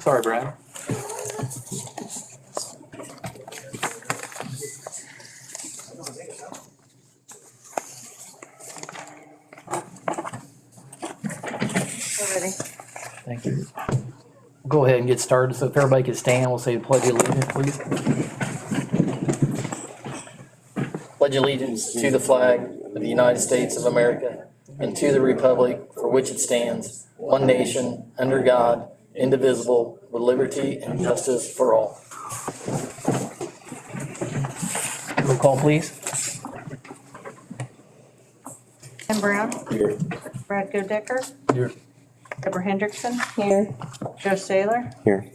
Sorry, Brad. Ready? Thank you. We'll go ahead and get started. So if everybody could stand, we'll say the pledge of allegiance, please. Pledge allegiance to the flag of the United States of America and to the republic for which it stands, one nation, under God, indivisible, with liberty and justice for all. Roll call, please. Tim Brown, Here. Brad Godecker, Here. Deborah Hendrickson, Here. Joe Saylor, Here.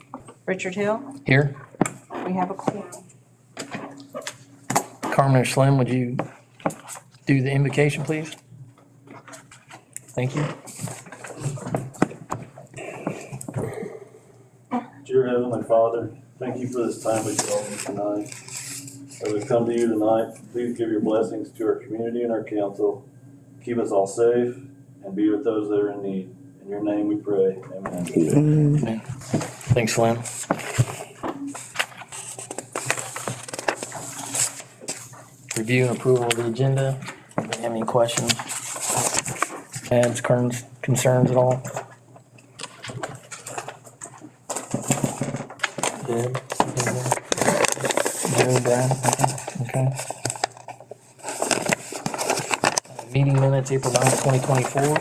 Richard Hill. Here. We have a quorum. Carmen or Slim, would you do the invocation, please? Thank you. Dear Heavenly Father, thank you for this time we call tonight. As we come to you tonight, please give your blessings to our community and our council. Keep us all safe and be with those that are in need. In your name we pray. Amen. Amen. Thanks, Slim. Review and approval of the agenda. Do you have any questions? Adds, concerns at all? Good. Good, Brad? Okay. Meeting minutes, April 9th, 2024.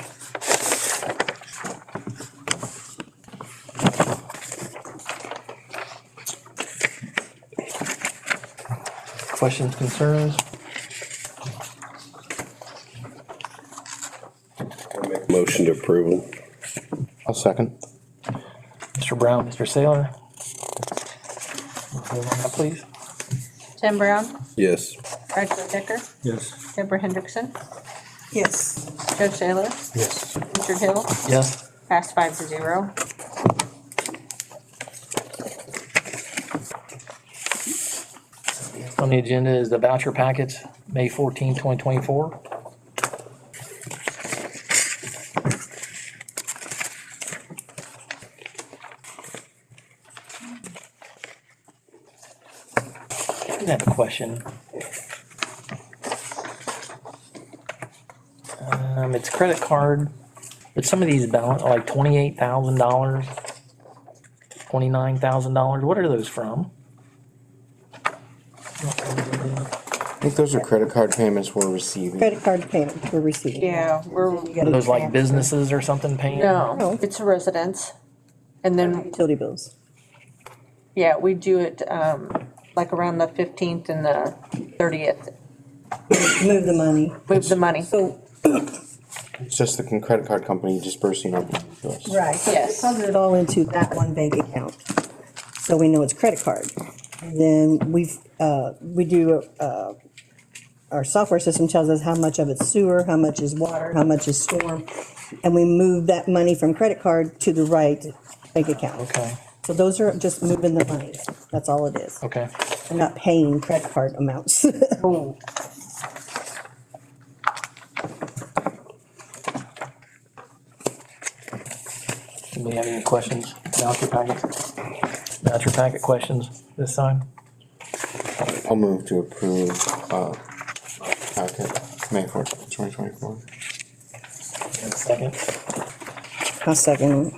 Questions, concerns? I'll make a motion to approve them. I'll second. Mr. Brown, Mr. Saylor? Vote on that, please. Tim Brown, Yes. Brad Godecker, Yes. Deborah Hendrickson, Yes. Joe Saylor, Yes. Richard Hill. Yes. Passed 5-0. On the agenda is the voucher packets, May 14, 2024. I have a question. It's credit card, but some of these balance are like $28,000, $29,000. What are those from? I think those are credit card payments we're receiving. Credit card payment we're receiving. Yeah, You Are gotta those like transfer businesses or something paying? no, it's a residence. And then, Utility bills. yeah, we do it, like around the 15th and the 30th. Move the money. Move the money. So, It's just the credit card company dispersing our money to us. right. Yes. Deposit it all into that one bank account. So we know it's credit card. And then we do, our software system tells us how much of it's sewer, how much is water, how much is storm. And we move that money from credit card to the right bank account. Okay, So those are just moving the money. That's all it is. okay. We're not paying credit card amounts. Oh, Do we have any questions? Voucher packets? Voucher packet questions this time? I'll move to approve, packet, May 14th, 2024. And second. I'll second.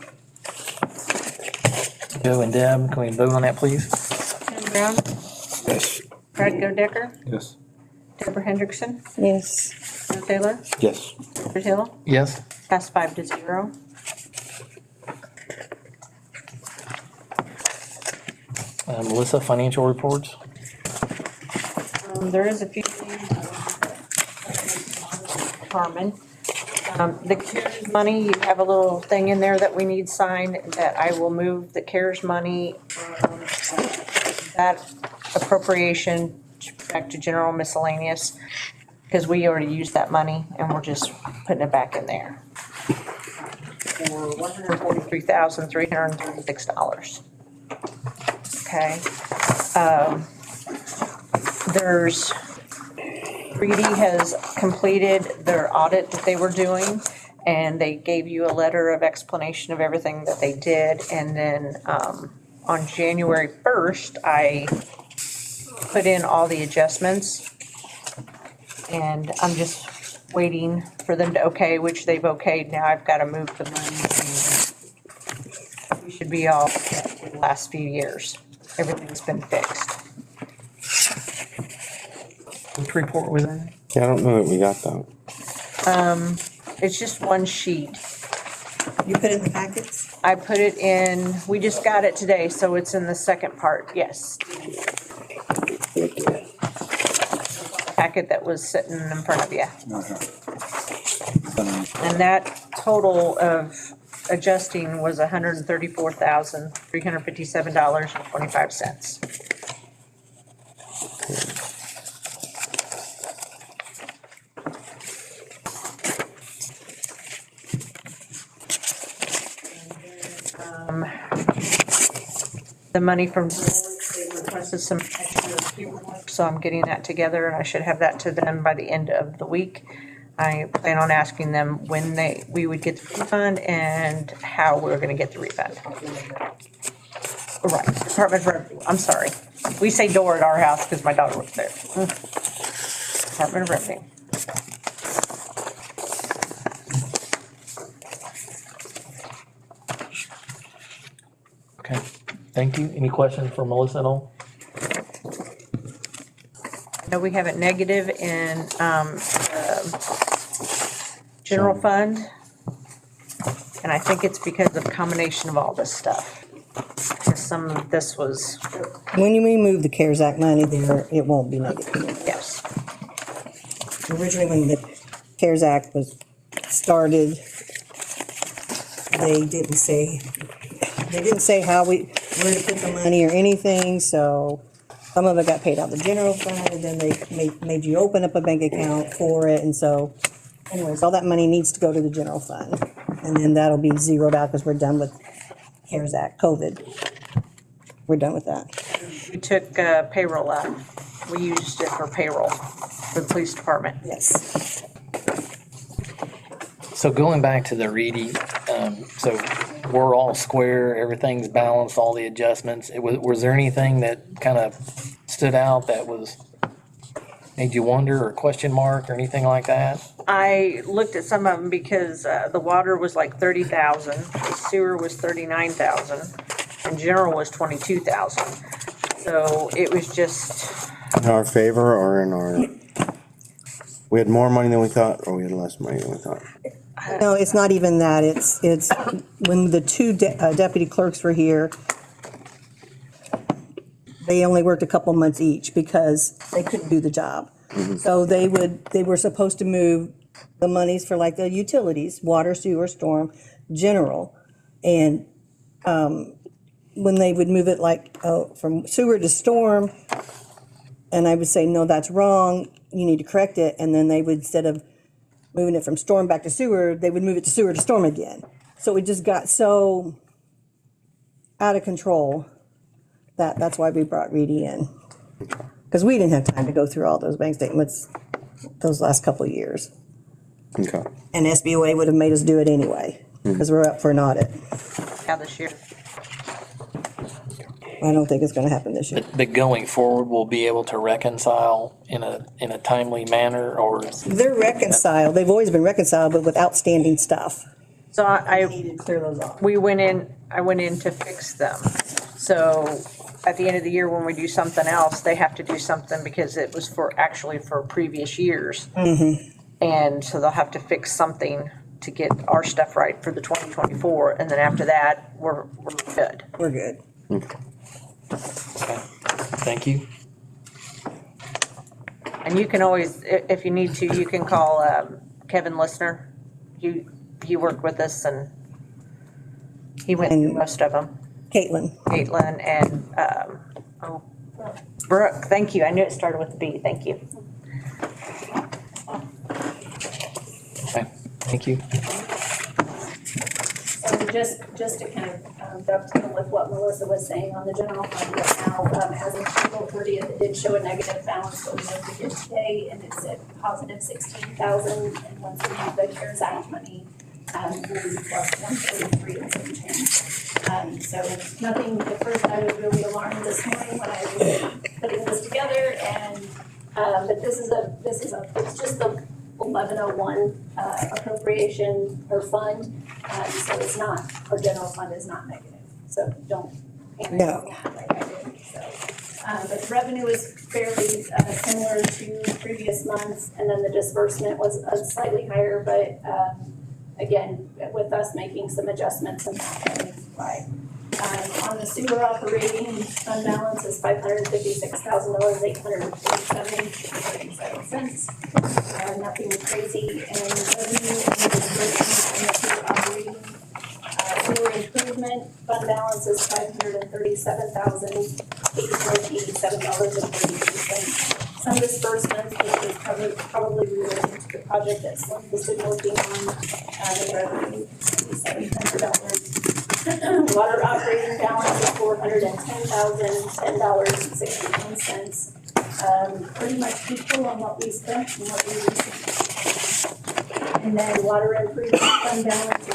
Joe and Deb, can we vote on that, please? Tim Brown, Yes. Brad Godecker, Yes. Deborah Hendrickson, Yes. Joe Saylor, Yes. Richard Hill. Yes. Passed 5-0. Melissa, financial reports? There is a few things. Carmen. The CARES money, you have a little thing in there that we need signed, that I will move the CARES money, that appropriation back to general miscellaneous, because we already used that money and we're just putting it back in there. For $143,336. Okay. There's 3D has completed their audit that they were doing, And they gave you a letter of explanation of everything that they did. And then on January 1st, I put in all the adjustments. And I'm just waiting for them to okay, which they've okayed. Now I've got to move the money. We should be all set for the last few years. Everything's been fixed. Which report was that? Yeah, I don't know that we got that. It's just one sheet. You put it in the packets? I put it in, we just got it today, so it's in the second part, yes. Packet that was sitting in front of you. And that total of adjusting was $134,357.25. The money from they requested some extra paperwork, so I'm getting that together and I should have that to them by the end of the week. I plan on asking them when we would get the refund and how we're gonna get the refund. Right, Department of Revenue, I'm sorry. We say door at our house because my daughter works there. Department of Revenue. Okay, thank you. Any questions for Melissa at all? No, we have it negative in general fund. And I think it's because of the combination of all this stuff. Because some of this was, When you remove the CARES Act money there, it won't be negative. yes. Originally, when the CARES Act was started, they didn't say how where to put the money or anything, so some of it got paid out of the general fund, and then they made you open up a bank account for it, and so anyways, all that money needs to go to the general fund, and then that'll be zeroed out because we're done with CARES Act, COVID. We're done with that. We took payroll out. We used it for payroll for the police department. Yes. So going back to the Reedy, so we're all square, everything's balanced, all the adjustments. Was there anything that kind of stood out that made you wonder or question mark or anything like that? I looked at some of them because the water was like 30,000, the sewer was 39,000, and general was 22,000. So it was just, In our favor or in our, we had more money than we thought, or we had less money than we thought? No, it's not even that. It's when the two deputy clerks were here, they only worked a couple months each because they couldn't do the job. So they were supposed to move the monies for like the utilities, water, sewer, storm, general. And when they would move it like from sewer to storm, and I would say, no, that's wrong, you need to correct it. And then they would, instead of moving it from storm back to sewer, they would move it to sewer to storm again. So it just got so out of control that's why we brought Reedy in. Because we didn't have time to go through all those bank statements those last couple of years. Okay. And SBOA would have made us do it anyway, because we're up for an audit. yeah, this year. I don't think it's gonna happen this year. But going forward, we'll be able to reconcile in a timely manner, or They're reconciled, they've always been reconciled, but with outstanding stuff. So I need to clear those off. I went in to fix them. So at the end of the year, when we do something else, they have to do something because it was actually for previous years. And so they'll have to fix something to get our stuff right for the 2024. And then after that, we're good. We're good. thank you. And you can always, if you need to, you can call Kevin Listener. He worked with us and he went through most of them. Caitlin. Caitlin and, Brooke, thank you. I knew it started with a B, thank you. Okay, thank you. So just to kind of dovetail with what Melissa was saying on the general fund right now, as of April 30th, it did show a negative balance, but we looked at it today and it's at positive 16,000. And once we have the CARES Act money, will be plus 143 and some change. So nothing, at first I was really alarmed this morning when I was putting this together, and, but it's just the 1101 appropriation or fund, so it's not, our general fund is not negative, so don't panic No. on that like I did, so. But the revenue is fairly similar to previous months, and then the disbursement was slightly higher, but again, with us making some adjustments and that is why. On the sewer operating fund balance is $556,000, 847 cents. Nothing crazy, and revenue and disbursement on the sewer operating sewer improvement fund balance is $537,887.32. Some disbursements, which is probably related to the project that Slim has been working on, the revenue $700. Water operating balance is $410,010.61. Pretty much equal on what we spent and what we received. And then water improvement fund balance is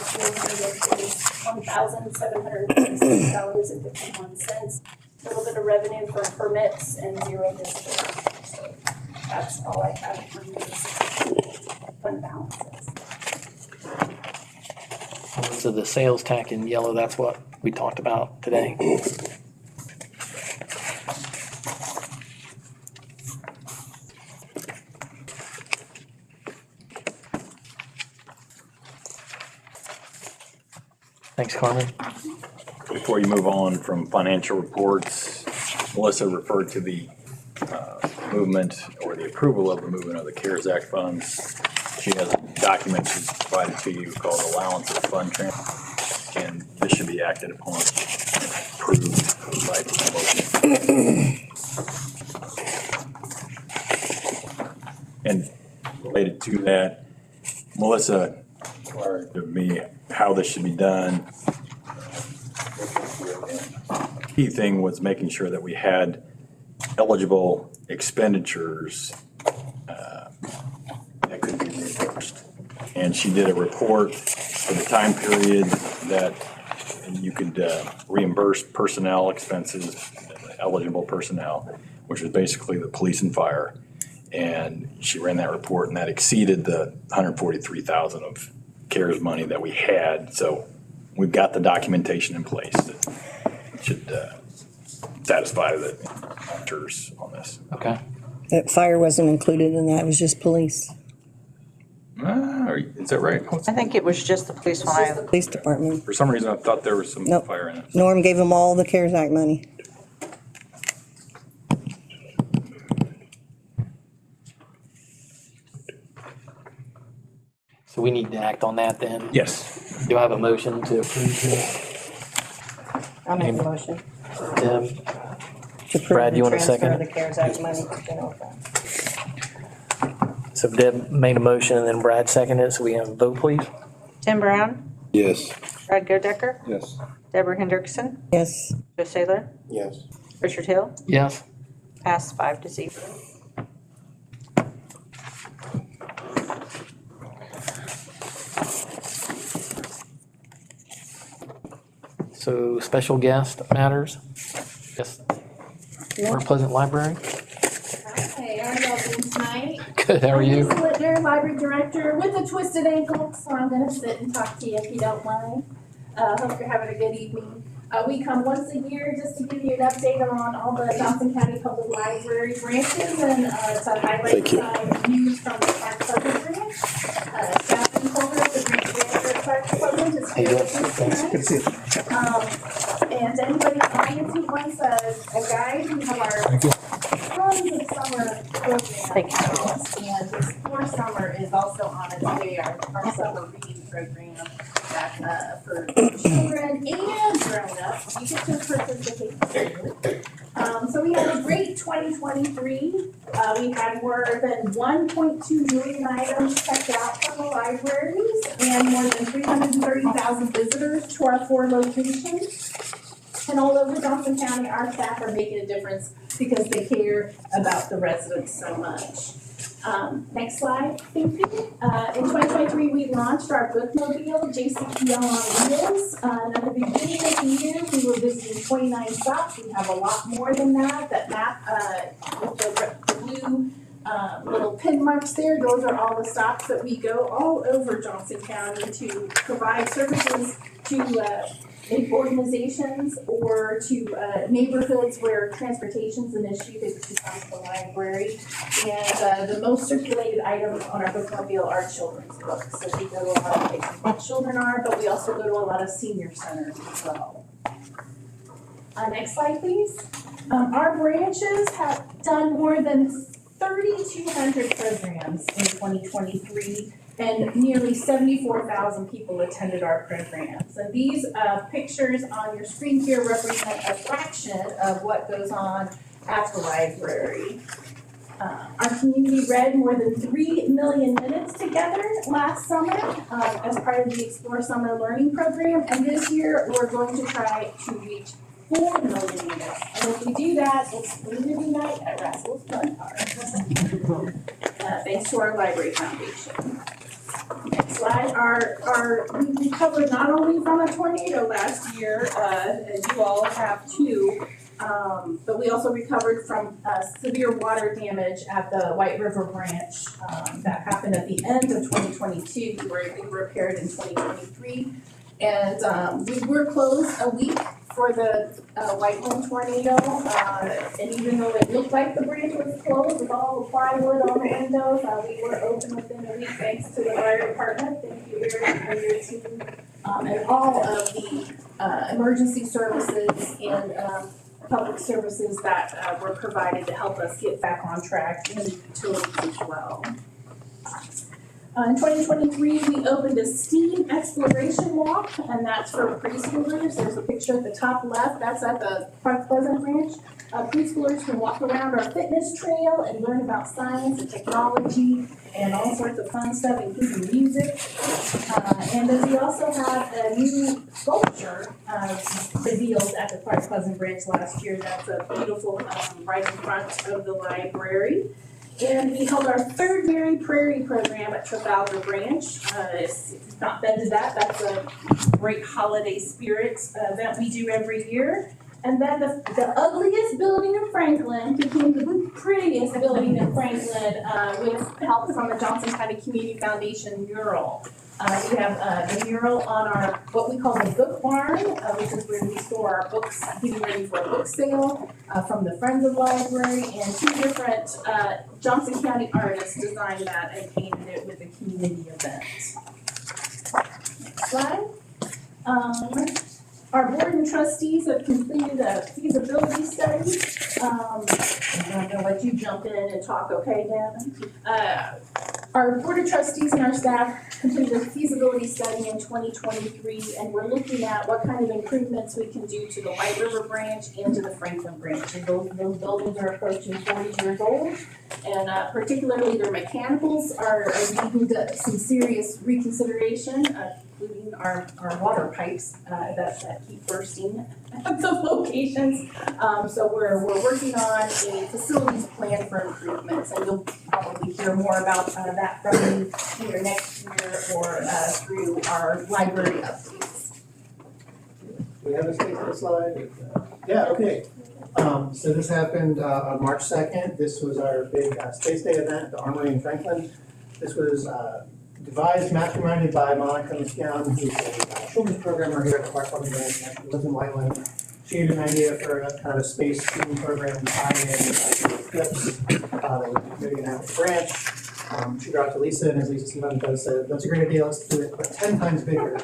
$1,726.51. A little bit of revenue for permits and zero disbursement. So that's all I have for fund balances. So the sales tax in yellow, that's what we talked about today. Thanks, Carmen. Before you move on from financial reports, Melissa referred to the movement or the approval of the movement of the CARES Act funds. She has a document she's provided to you called allowance of fund transfer, and this should be acted upon and approved by the motion. And related to that, Melissa inquired of me how this should be done. Key thing was making sure that we had eligible expenditures that could be reimbursed. And she did a report for the time period that you could reimburse personnel expenses, eligible personnel, which was basically the police and fire. And she ran that report, and that exceeded the $143,000 of CARES money that we had. So we've got the documentation in place that should satisfy the auditors on this. Okay. That fire wasn't included in that, it was just police, Is that right? I think it was just the police one. police department. For some reason, I thought there was some Nope. fire in it. Norm gave them all the CARES Act money. So we need to act on that then? Yes. Do I have a motion to approve this? I'll make the motion. Deb? To approve Brad, the you want a transfer second? of the CARES Act money to general fund. So Deb made a motion and then Brad seconded it, so we have a vote, please. Tim Brown, Yes. Brad Godecker, Yes. Deborah Hendrickson, Yes, Joe Saylor, Yes. Richard Hill, Yes. passed 5-0. So special guest matters? Yes. Mount Pleasant Library? Hey, how are y'all doing tonight? Good, how are you? I'm Liz Whitner, library director with a twisted ankle, so I'm gonna sit and talk to you if you don't mind. Hope you're having a good evening. We come once a year just to give you an update on all the Johnson County Public Library branches and to highlight some news from the Park Pleasant branch. Catherine Colbert, the branch manager at Park Pleasant, is How you here doing? with us tonight. Good to see you. And anybody in the audience who wants a guide, we have our tons of summer programs. Thank you. And this For Summer is also on its way, our summer reading program that, for children and grown-ups, you get to participate. So we had a great 2023. We had more than 1.2 million items checked out from the libraries and more than 330,000 visitors to our 4 locations. And all over Johnson County, our staff are making a difference because they care about the residents so much. Next slide, thank you. In 2023, we launched our bookmobile, JCPL on Wheels. At the beginning of the year, we were visiting 29 stops. We have a lot more than that. That map with the blue little pin marks there, those are all the stops that we go all over Johnson County to provide services to organizations or to neighborhoods where transportation's an issue. They just come to the library. And the most circulated items on our bookmobile are children's books. So we go to a lot of places where children are, but we also go to a lot of senior centers as well. Next slide, please. Our branches have done more than 3,200 programs in 2023. And nearly 74,000 people attended our programs. And these pictures on your screen here represent a fraction of what goes on at the library. Our community read more than 3 million minutes together last summer as part of the Explore Summer Learning Program. And this year, we're going to try to reach 4 million minutes. And if we do that, it's community night at Russell's Fun Park. Thanks to our Library Foundation. Next slide. We recovered not only from a tornado last year, as you all have too, but we also recovered from severe water damage at the White River Branch that happened at the end of 2022. We were able to repair it in 2023. And we were closed a week for the Whiteland tornado, and even though it looked like the branch was closed with all the plywood on the windows, we were open within a week thanks to the fire department. Thank you, Eric, and your team, and all of the emergency services and public services that were provided to help us get back on track, and utilities as well. In 2023, we opened a STEAM exploration walk, and that's for preschoolers. There's a picture at the top left, that's at the Park Pleasant Branch. Preschoolers can walk around our fitness trail and learn about science and technology and all sorts of fun stuff, including music. And then we also have a new sculpture revealed at the Park Pleasant Branch last year. That's a beautiful right in front of the library. And we held our third Mary Prairie program at Trafalgar Branch. If you've not been to that, that's a great holiday spirit event we do every year. And then the ugliest building in Franklin became the prettiest building in Franklin with help from the Johnson County Community Foundation mural. We have the mural on our, what we call the book barn, which is where we store our books, getting ready for a book sale, from the Friends of Library, and 2 different Johnson County artists designed that and painted it with a community event. Next slide. Our board and trustees have completed a feasibility study. I'm gonna let you jump in and talk, okay, Dan? Our board of trustees and our staff completed a feasibility study in 2023, and we're looking at what kind of improvements we can do to the White River Branch and to the Franklin Branch. And those buildings are approaching 40 years old, and particularly their mechanicals are needing some serious reconsideration, including our water pipes that keep bursting at the locations. So we're working on a facilities plan for improvements, and you'll probably hear more about that from me either next year or through our library updates. We have a space on the slide? Yeah, okay. So this happened on March 2nd. This was our big Space Day event, the Armory in Franklin. This was devised, masterminded by Monica Muscion, who's a children's programmer here at the Park Pleasant Branch, and she lives in Whiteland. She had an idea for a kind of a space theme program to tie in clips that would maybe have a branch. She brought it to Lisa, and as Lisa sometimes said, that's a great idea, let's do it, but 10 times bigger.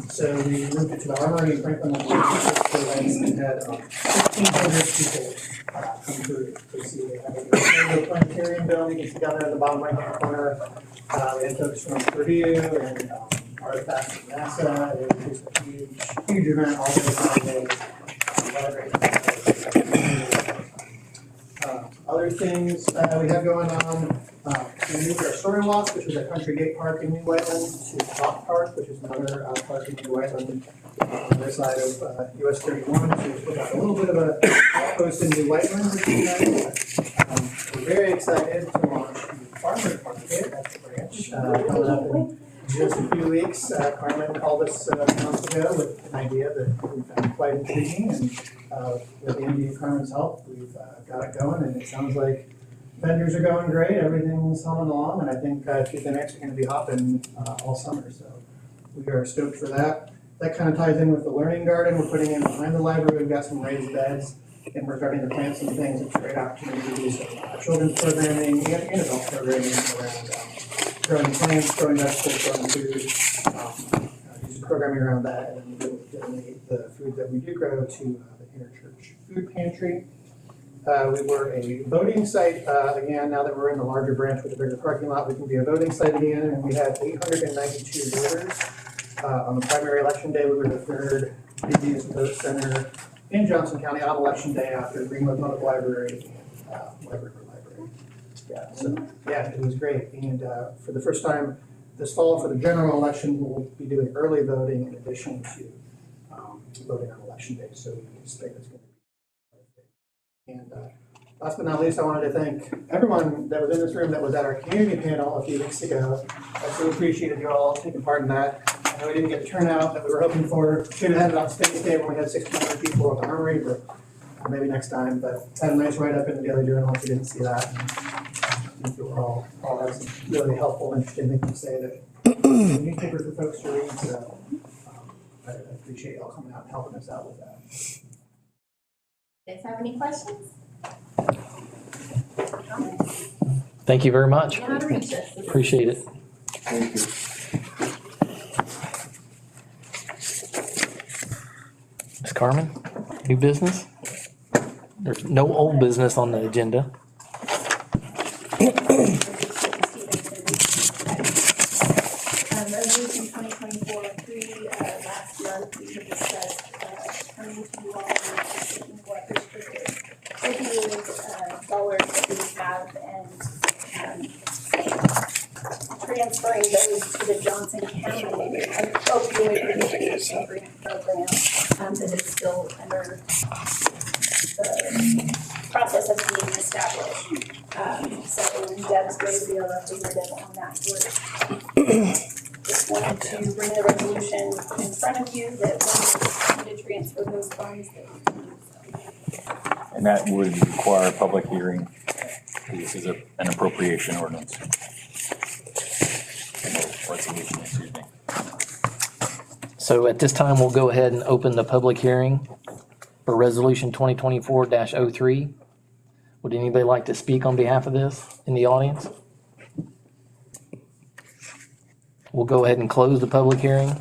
So we moved it to the Armory in Franklin, and had 1,500 people come through to see it. The planetarium building is together in the bottom right-hand corner. We had folks from Purdue and artifacts from NASA. It was just a huge event all day. Other things we have going on, we moved our story walk, which was at Country Gate Park in New Whiteland, to Rock Park, which is another park in New Whiteland on the other side of US 31. So we put out a little bit of a outpost in New Whiteland, which is nice. We're very excited to launch weeks, Carmen called us a month ago with an idea that we found quite intriguing, and with Andy and Carmen's help, we've got it going, and it sounds like vendors are going great, everything's humming along, and I think Tuesday nights are gonna be hopping all summer, so we are stoked for that. That kind of ties in with the learning garden we're putting in behind the library. We've got some raised beds, and we're starting to plant some things. It's a great opportunity to do some children's programming and adult programming around growing plants, growing vegetables, growing food. Do some programming around that, and then we'll donate the food that we do grow to the interchurch food pantry. We were a voting site again. Now that we're in the larger branch with a bigger parking lot, we can be a voting site again, and we had 892 voters. On the primary election day, we were the third busiest vote center in Johnson County on election day after Greenwood Public Library and Library. Yeah, so, yeah, it was great. And for the first time this fall for the general election, we'll be doing early voting in addition to voting on election day. So we anticipate it's going to be. And last but not least, I wanted to thank everyone that was in this room that was at our community panel a few weeks ago. I so appreciated you all taking part in that. I know we didn't get the turnout that we were hoping for. Should have had it on Space Day when we had 1,600 people at the Armory, but maybe next time. But had a nice write-up in the Daily Journal if you didn't see that. I think we were all had some really helpful, interesting things to say that the newspaper for folks to read. So I appreciate y'all coming out and helping us out with that. You guys have any questions? Thank you very much. You know how to reach us. Appreciate it. Thank you. Ms. Carmen, new business? There's no old business on the agenda. Resolution 2024-3, last month we had discussed coming to you all and taking what restricted opioid dollars that we have and transferring those to the Johnson County opioid rehabilitation grant program that is still under the process of being established. So Deb's going to be our representative on that group. Just wanted to bring the resolution in front of you that wanted to transfer those funds that we can use. And that would require a public hearing. This is an appropriation ordinance. Resolution, excuse me. So at this time, we'll go ahead and open the public hearing for Resolution 2024-03. Would anybody like to speak on behalf of this in the audience? We'll go ahead and close the public hearing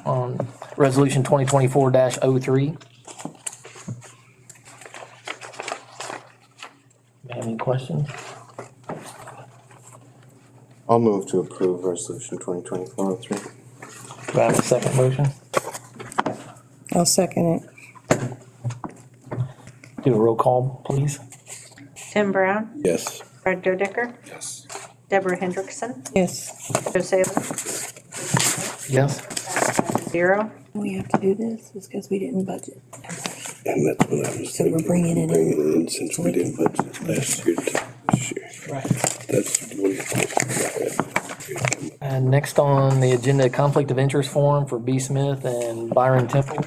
on Resolution 2024-03. Any questions? I'll move to approve resolution 2024-03. Do I have a second motion? I'll second it. Do a roll call, please. Tim Brown, Yes. Fred Goedicker, Yes. Deborah Hendrickson, Yes. Joe Saylor, Yes? 0. We have to do this is because we didn't budget. And that's what I was So we're bringing it in. bringing it in since we didn't budget last year to this year. Right. That's what it And next on the agenda, conflict of interest form for B. Smith and Byron Temple.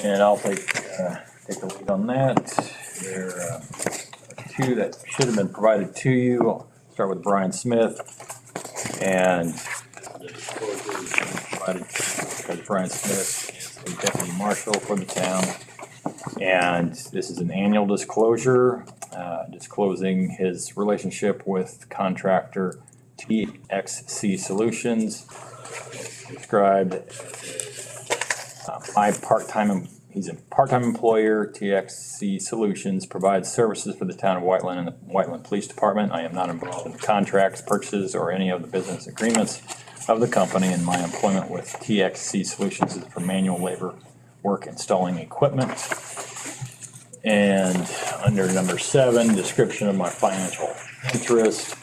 And I'll take the lead on that. There are two that should have been provided to you. I'll start with Brian Smith. And the disclosure is provided because Brian Smith is a deputy marshal for the town. And this is an annual disclosure, disclosing his relationship with contractor TXC Solutions, described as he's a part-time employer. TXC Solutions provides services for the town of Whiteland and the Whiteland Police Department. I am not involved in the contracts, purchases, or any of the business agreements of the company, and my employment with TXC Solutions is for manual labor work installing equipment. And under number 7, description of my financial interest.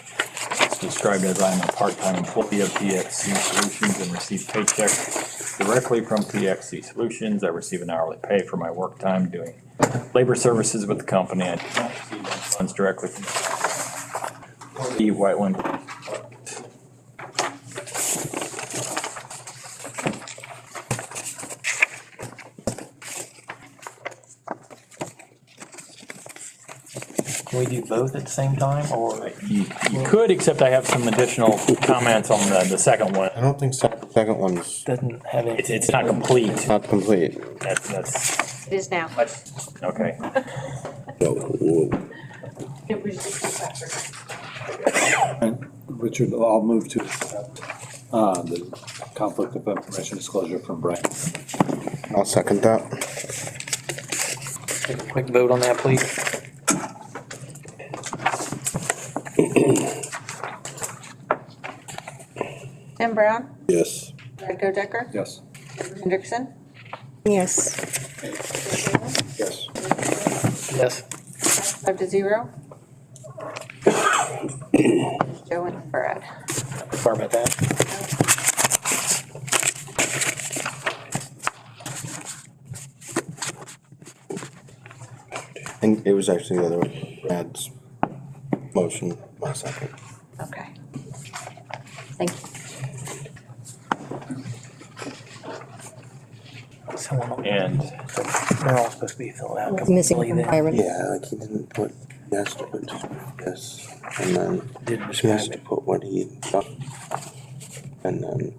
It's described as I'm a part-time employee of TXC Solutions and receive paychecks directly from TXC Solutions. I receive an hourly pay for my work time doing labor services with the company. I do not receive funds directly from the Whiteland. Can we do both at the same time, or? You could, except I have some additional comments on the second one. I don't think second one's Doesn't have any. It's not complete. not complete. That's, It is now. okay. No, whoa. It was just a separate. Richard, I'll move to accept the conflict of information disclosure from Brian. I'll second that. Take a quick vote on that, please. Tim Brown, Yes. Brad Godecker, Yes. Hendrickson, Yes. Yes. Yes. 5-0. Joe and Brad. Sorry about that. And it was actually the other one. Brad's motion, my second. Okay. Thank you. And They're all supposed to be filled out. It's missing from completely. Byron. Yeah, like he didn't put, he has to put just yes, and then Didn't he has describe to put what he thought. And then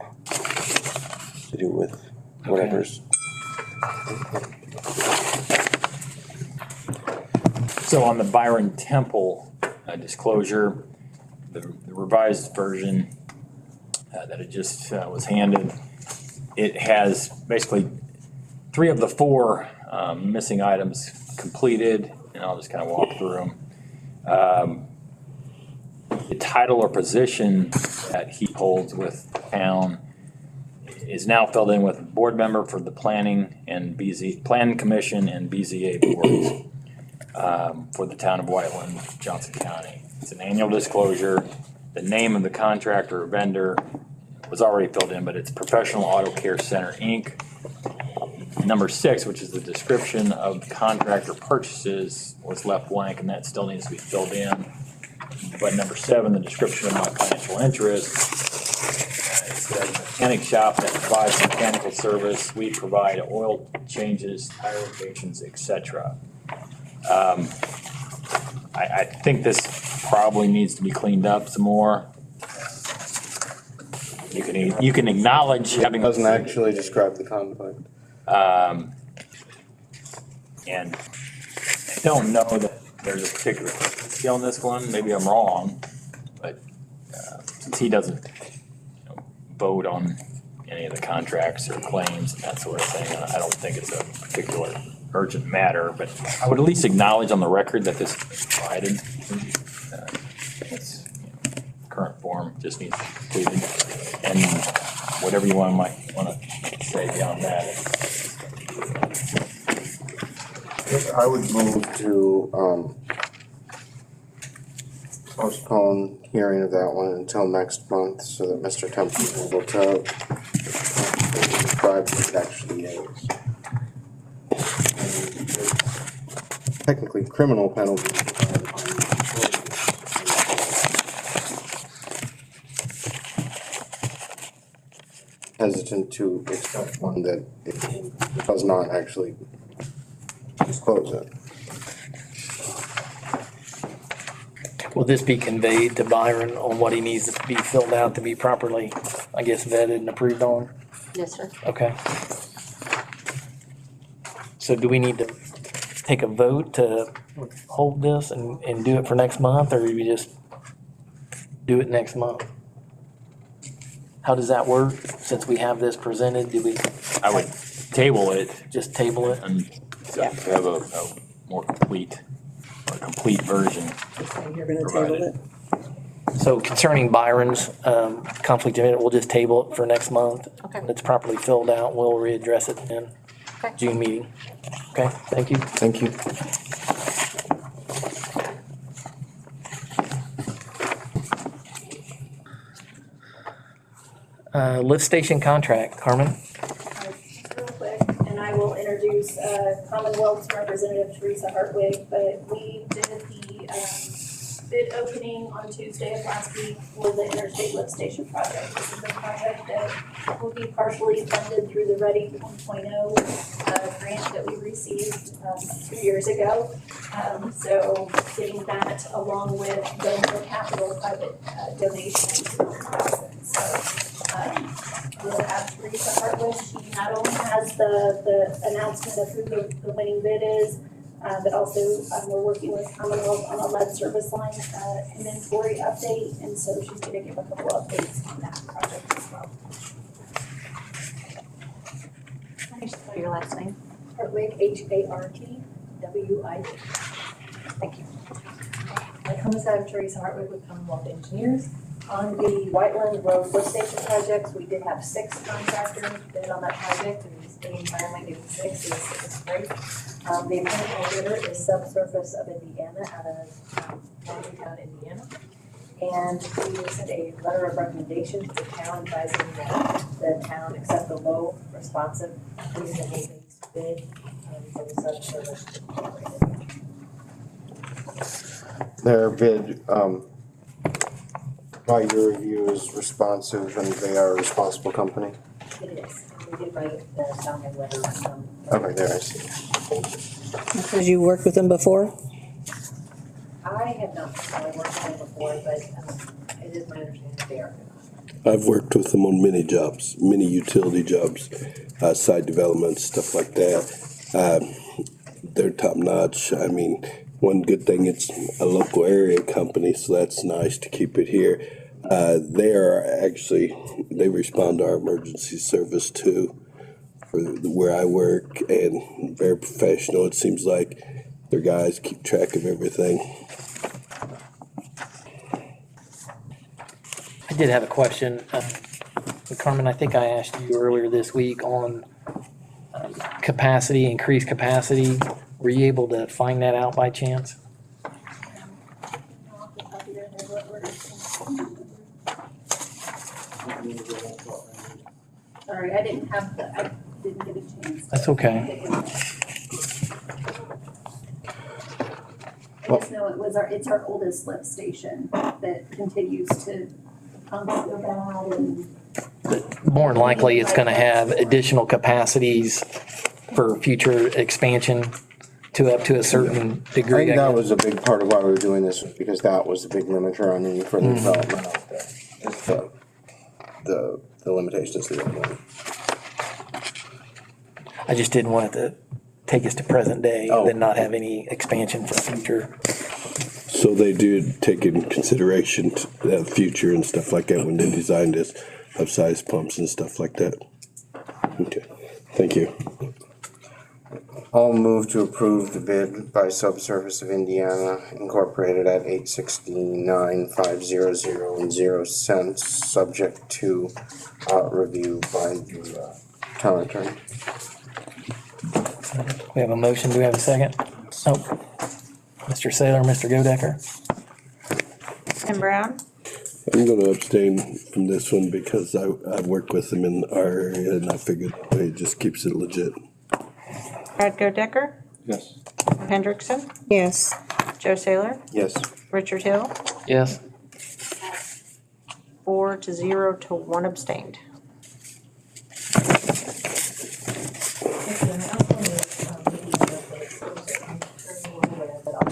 to do with whatever's. so on the Byron Temple disclosure, the revised version that it just was handed, it has basically 3 of the 4 missing items completed, and I'll just kind of walk through them. The title or position that he holds with the town is now filled in with board member for the planning and Plan Commission and BZA boards for the town of Whiteland, Johnson County. It's an annual disclosure. The name of the contractor or vendor was already filled in, but it's Professional Auto Care Center, Inc. Number 6, which is the description of contractor purchases, was left blank, and that still needs to be filled in. But number 7, the description of my financial interest, it says mechanic shop that provides mechanical service. We provide oil changes, tire rotations, etc. I think this probably needs to be cleaned up some more. You can acknowledge having. Doesn't actually describe the conflict. And I don't know that there's a particular skill on this one. Maybe I'm wrong, but since he doesn't vote on any of the contracts or claims and that sort of thing, I don't think it's a particular urgent matter. But I would at least acknowledge on the record that this is provided. It's current form, just needs to be completed, and whatever you might want to say beyond that. I would move to postpone hearing of that one until next month so that Mr. Temple is able to describe what it actually is. Technically, criminal penalties. Hesitant to accept one that it does not actually disclose it. Will this be conveyed to Byron on what he needs to be filled out to be properly, I guess, vetted and approved on? Yes, sir. Okay. So do we need to take a vote to hold this and do it for next month, or do we just do it next month? How does that work, since we have this presented? Do we I would table it just table it? and have a more complete version. You're gonna table it? So concerning Byron's conflict of interest, we'll just table it for next month. Okay. When it's properly filled out, we'll readdress it in Okay. June meeting. Okay, thank you. Thank you. Lift station contract, Carmen? Real quick, and I will introduce Commonwealth's representative Teresa Hartwig, but we did the bid opening on Tuesday of last week for the Interstate Lift Station project. This is a project that will be partially funded through the Ready 1.0 grant that we received 2 years ago. So getting that along with the capital private donation to the nonprofit. So we'll have Teresa Hartwick. She not only has the announcement of who the winning bid is, but also we're working with Commonwealth on a lead service line inventory update. And so she's going to give a couple updates on that project as well. How do you spell your last name? Hartwig, Hartwig. Thank you. I come as I'm Teresa Hartwig with Commonwealth Engineers. On the Whiteland Road lift station projects, we did have 6 contractors bid on that project, and the state environment gave 6, is great. The appointment bidder is Subsurface of Indiana out of Town, Indiana. And we sent a letter of recommendation to the town advising that the town accept the low responsive reasonable-based bid for the Subsurface Incorporated. Their bid, by your review, is responsive and they are a responsible company? It is. We did write the sounding letter. Okay, there I see. Because you worked with them before? I have not worked with them before, but it is my understanding that they are. I've worked with them on many jobs, many utility jobs, site development, stuff like that. They're top notch. I mean, one good thing, it's a local area company, so that's nice to keep it here. They respond to our emergency service too, for where I work, and very professional. It seems like their guys keep track of everything. I did have a question. Carmen, I think I asked you earlier this week on capacity, increased capacity. Were you able to find that out by chance? Sorry, I didn't get a chance. That's okay. I just know it's our oldest lift station that continues to go bad and. More than likely, it's gonna have additional capacities for future expansion to up to a certain I degree. think that was a big part of why we were doing this, was because that was the big limiter on any further development out there. Is the limitations to the I just didn't want it to take us to present day Oh. and then not have any expansion for future. So they do take in consideration the future and stuff like that when they designed this, upsize pumps and stuff like that. Okay, thank you. I'll move to approve the bid by Subsurface of Indiana Incorporated at $869,500.0 subject to review by the town attorney. We have a motion. Do we have a second? Nope. Mr. Saylor, Mr. Godecker? Tim Brown? I'm gonna abstain from this one because I've worked with them in our area and I figured it just keeps it legit. Brad Godecker? Yes. Hendrickson? Yes. Joe Saylor? Yes. Richard Hill? Yes. 4-0 to 1 abstained.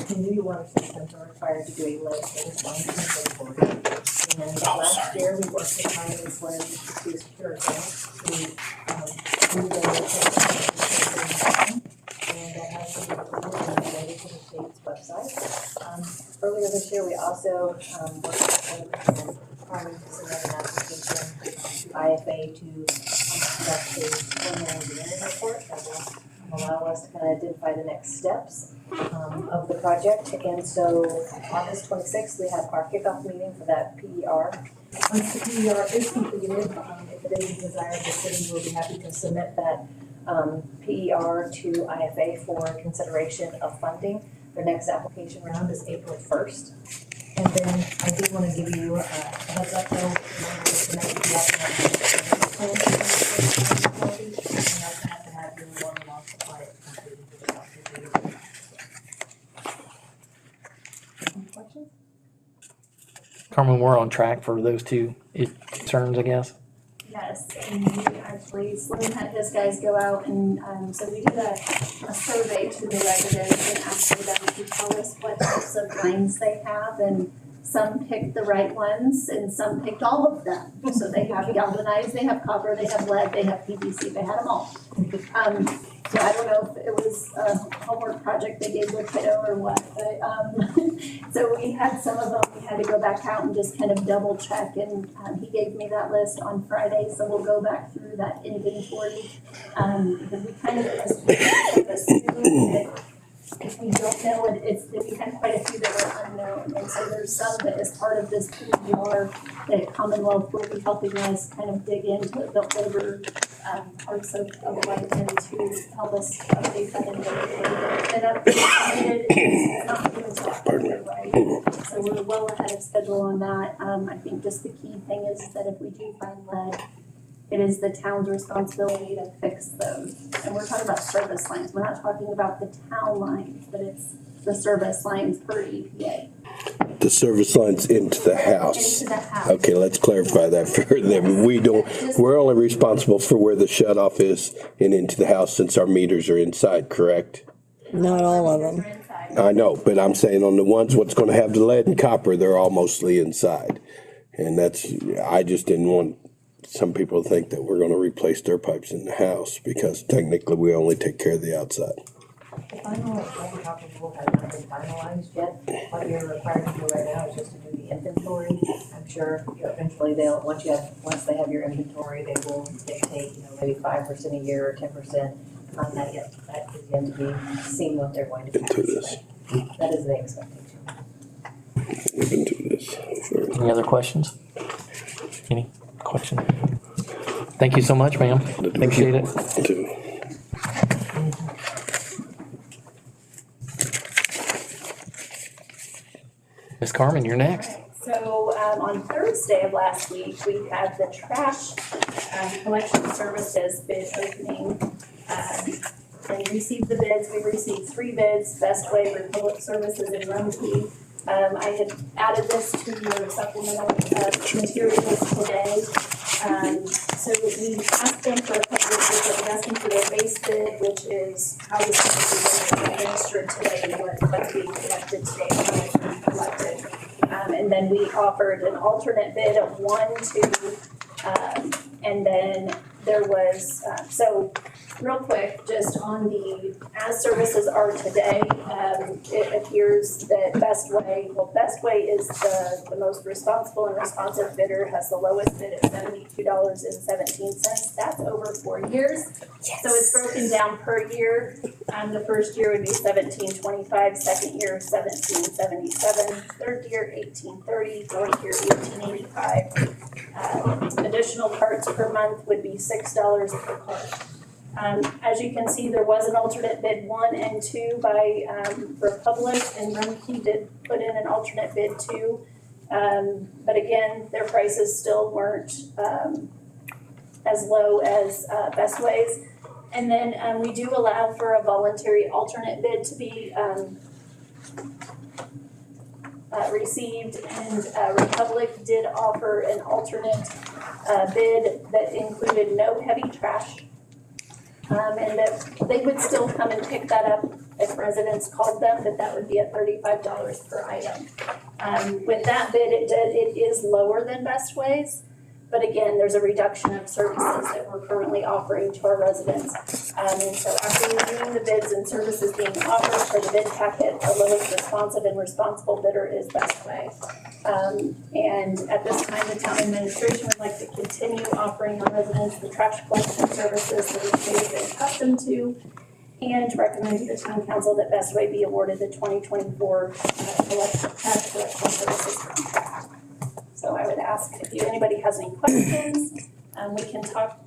Community water systems are required to do a lead based on inventory. And last year, we worked with Highlands Lead to secure a grant to do the lead testing. And that has been related to the state's website. Earlier this year, we also worked with them and required to submit an application to IFA to conduct a preliminary engineering report that will allow us to kind of identify the next steps of the project. And so August 26th, we have our kickoff meeting for that PER. Once the PER is completed, if it is desired, the city will be happy to submit that PER to IFA for consideration of funding. Their next application round is April 1st. And then I did want to give you a heads up though, Carmen, we're on track for those two concerns, I guess. Yes, and I actually. Slim had his guys go out and, so we did a survey to the residents and asked them to tell us what types of lines they have, and some picked the right ones and some picked all of them. So they have galvanized, they have copper, they have lead, they have PVC, they had them all. So I don't know if it was a homework project they gave their kiddo or what, but, so we had some of them, we had to go back out and just kind of double check, and, he gave me that list on Friday, so we'll go back through that inventory. Because we kind of assume that if we don't know it, it's, we had quite a few that were unknown, and so there's some that as part of this PDR that Commonwealth will be helping us kind of dig into the older, parts of Lebanon to help us update that inventory. And it's not even until right? So we're well ahead of schedule on that. I think just the key thing is that if we do find lead, it is the town's responsibility to fix those. And we're talking about service lines. We're not talking about the town lines, but it's the service lines per EPA. The service lines into the house. Into the house. Okay, let's clarify that further. We're only responsible for where the shut off is and into the house since our meters are inside, correct? Not all of them. I know, but I'm saying on the ones what's gonna have the lead and copper, they're all mostly inside. And I just didn't want some people to think that we're gonna replace their pipes in the house because technically we only take care of the outside. The final lead copper rule has not been finalized yet. What you're required to do right now is just to do the inventory. I'm sure eventually once they have your inventory, they will dictate, maybe 5% a year or 10%. Not that yet. That is yet to be seen what they're going to do. Into this. That is the expectation. We've been through this. Any other questions? Any question? Thank you so much, ma'am. Appreciate it. Ms. Carmen, you're next. So, on Thursday of last week, we had the trash, collection services bid opening. And received the bids. We received 3 bids, Best Way, Republic Services, and Rumpke. I had added this to your supplemental, materials today. So we asked them for a couple of things. We asked them for their base bid, which is how this is being administered today, what's being collected today, how it's being collected. And then we offered an alternate bid of 1, 2, and then there was, so real quick, just on the, as services are today, it appears that Best Way is the most responsible and responsive bidder, has the lowest bid at $72.17. That's over 4 years. Yes. So it's broken down per year. The first year would be $17.25, second year $17.77, third year $18.30, fourth year $18.85. Additional carts per month would be $6 per cart. As you can see, there was an alternate bid 1 and 2 by Republic, and Rumpke did put in an alternate bid 2. But again, their prices still weren't as low as Best Way's. And then we do allow for a voluntary alternate bid to be received, and Republic did offer an alternate bid that included no heavy trash. And that they would still come and pick that up if residents called them, but that would be at $35 per item. With that bid, it is lower than Best Way's, but again, there's a reduction of services that we're currently offering to our residents. And so after reviewing the bids and services being offered for the bid packet, the lowest responsive and responsible bidder is Best Way. And at this time, the town administration would like to continue offering our residents the trash collection services that we've been accustomed to, and recommend to the town council that Best Way be awarded the 2024 trash collection services contract. So I would ask if anybody has any questions, we can talk.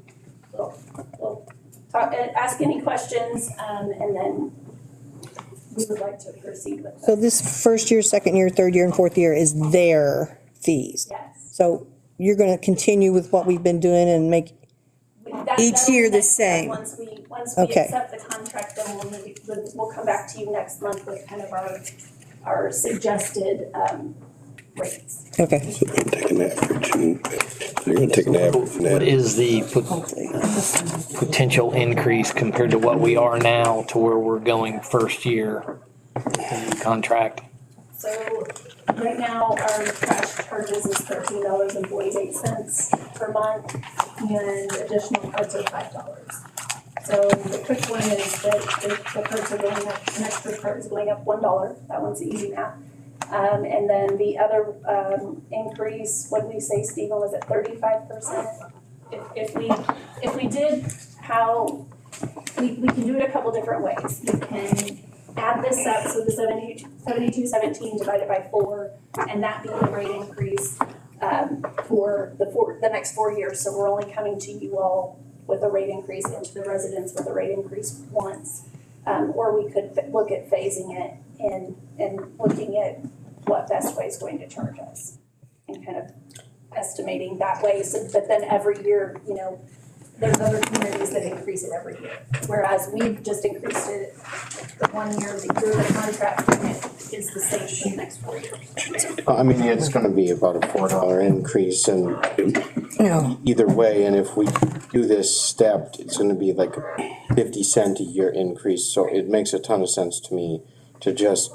We'll talk, ask any questions, and then we would like to proceed with that. So this first year, second year, third year, and fourth year is their fees. Yes. So you're going to continue with what we've been doing and make each year the same. Once we Okay. accept the contract, then we'll come back to you next month with kind of our suggested rates. Okay. So they're gonna take an average and they're gonna take an average. What is the potential increase compared to what we are now to where we're going first year in the contract? So right now, our cash charges is $13.48 per month, and additional cards are $5. So the quick one is that the cards are going up, an extra card is going up $1. That one's the easy math. And then the other increase, what did we say, Stephen, was it 35%? If we did how, we can do it a couple different ways. We can add this up, so the 7217 divided by 4, and that be the rate increase for the next 4 years. So we're only coming to you all with a rate increase, and to the residents with a rate increase once. Or we could look at phasing it and looking at what Best Way is going to charge us and kind of estimating that way. So, but then every year, you know, there's other communities that increase it every year. Whereas we've just increased it the 1 year, the year the contract is the same for the next 4 years. I mean, it's gonna be about a $4 increase and No. either way, and if we do this stepped, it's gonna be like a 50 cent a year increase, so it makes a ton of sense to me to just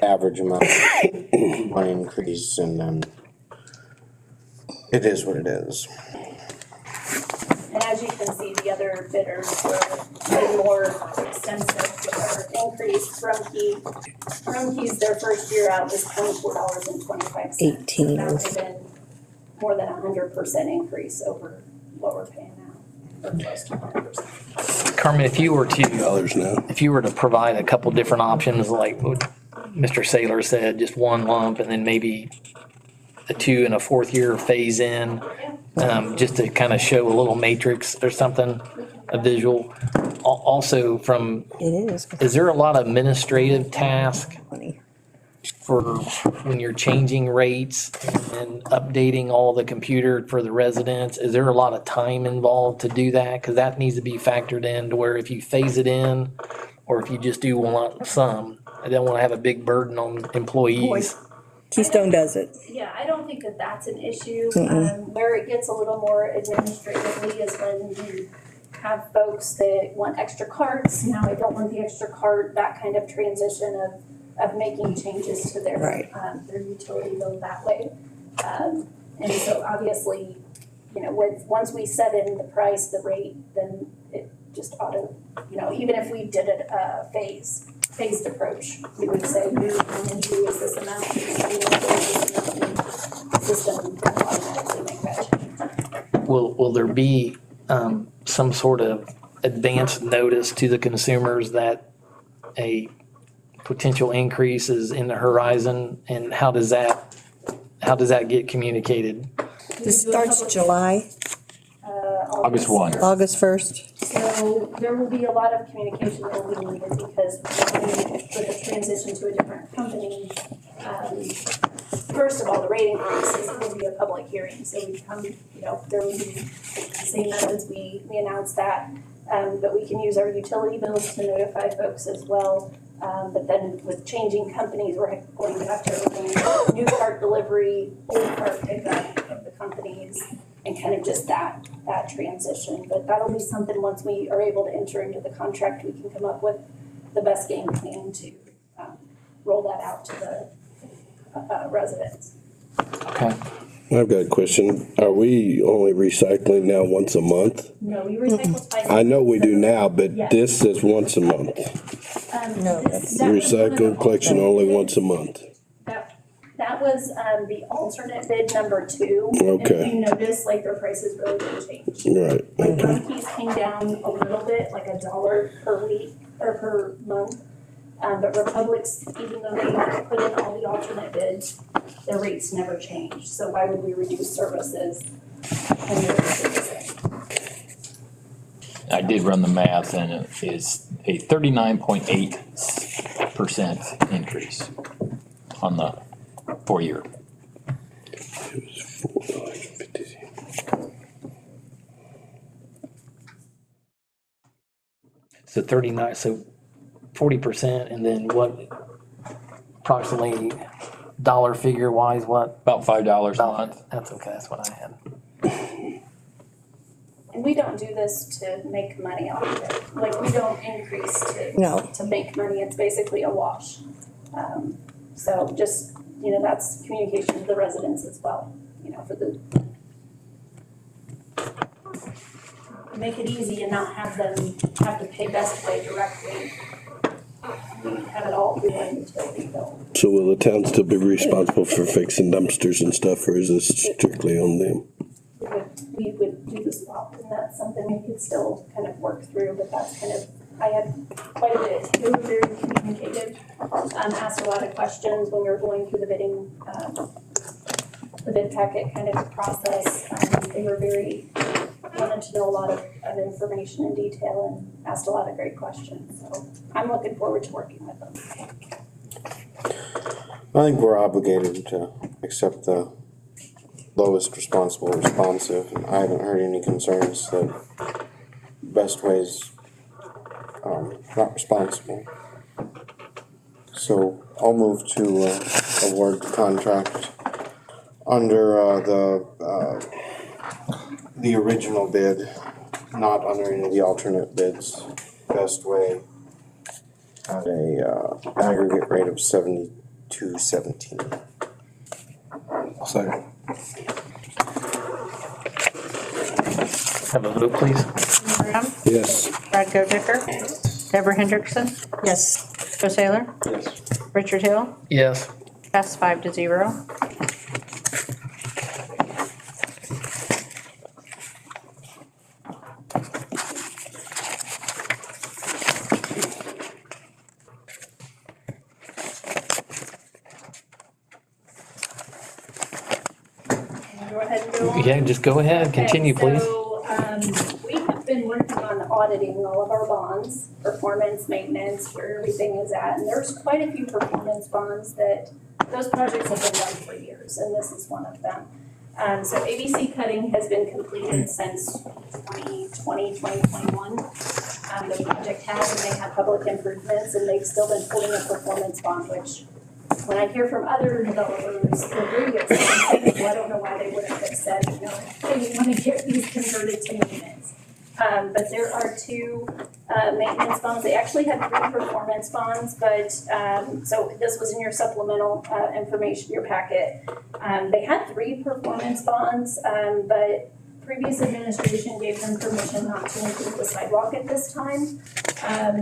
average amount one increase, and then it is what it is. And as you can see, the other bidders were way more extensive with our increase. Rumpke's, their first year out was $24.25. 18. That would have been more than 100% increase over what we're paying now, or close to 100%. Carmen, if you were Dollars now. to provide a couple different options, like what Mr. Saylor said, just one lump and then maybe a 2 and a 4th year phase in, just to kind of show a little matrix or something, a visual. Also from, It is there a lot of administrative task Money. for when you're changing rates and updating all the computer for the residents? Is there a lot of time involved to do that? Because that needs to be factored in to where if you phase it in, or if you just do one lump sum, I don't want to have a big burden on employees. Keystone does it. Yeah, I don't think that that's an issue. Where it gets a little more administratively is when you have folks that want extra cards. Now I don't want the extra card, that kind of transition of making changes to their Right. their utility bill that way. And so obviously, you know, once we set in the price, the rate, then it just auto, you know, even if we did it phased approach, we would say, you're going to use this amount, the system will automatically make that change. Will there be some sort of advance notice to the consumers that a potential increase is in the horizon, and how does that get communicated? This starts July, August 1. August 1st. So there will be a lot of communication that will be needed because with the transition to a different company, first of all, the rate increases will be a public hearing. So we come, you know, there will be the same methods we announced that, but we can use our utility bills to notify folks as well. But then with changing companies, we're going to have to arrange new cart delivery, old cart pickup of the companies, and kind of just that transition. But that'll be something, once we are able to enter into the contract, we can come up with the best game plan to roll that out to the residents. Okay. I've got a question. Are we only recycling now once a month? No, we recycle twice. I know we do now, but Yes. this is once a month. No, Recycle collection only once a month. That was the alternate bid number 2. And Okay. if you notice, like, their prices really didn't change. Right, Like, okay. Rumpke's came down a little bit, like $1 per week, or per month. But Republic's, even though they put in all the alternate bids, their rates never changed. So why would we reduce services when they're the same? I did run the math, and it is a 39.8% increase on the 4 year. It was $4.50. So 39, so 40%, and then what, approximately dollar figure wise, what? About $5 a month. That's okay, that's what I had. And we don't do this to make money off of it. Like, we don't increase No. to make money. It's basically a wash. So just, you know, that's communication to the residents as well, you know, for the, make it easy and not have them have to pay Best Way directly. Have it all through one utility bill. So will the town still be responsible for fixing dumpsters and stuff, or is this strictly on them? We would do the swap, and that's something we could still kind of work through, but that's kind of, I had quite a bit. They were very communicative, asked a lot of questions when we were going through the bidding, the bid packet kind of process. They were very, wanted to know a lot of information in detail and asked a lot of great questions. So I'm looking forward to working with them. I think we're obligated to accept the lowest responsive, and I haven't heard any concerns that Best Way's not responsible. So I'll move to award the contract under the original bid, not under any of the alternate bids. Best Way at a aggregate rate of $72.17. Second. Have a vote, please. Brown, Yes. Brad Goodricker, Deborah Hendrickson, Yes. Joe Saylor, Yes. Richard Hill, Yes. pass 5-0. Go ahead and go on. Yeah, just go ahead, continue, Okay, please. so, we have been working on auditing all of our bonds, performance, maintenance, where everything is at. And there's quite a few performance bonds that, those projects have been done for years, and this is one of them. So ABC cutting has been completed since 2020, 2021. The project has, and they have public improvements, and they've still been holding a performance bond, which when I hear from other developers, they're very expensive, so I don't know why they wouldn't have said, you know, hey, we want to get these converted to maintenance. But there are two maintenance bonds. They actually had 3 performance bonds, but so this was in your supplemental information, your packet. They had 3 performance bonds, but previous administration gave them permission not to include the sidewalk at this time.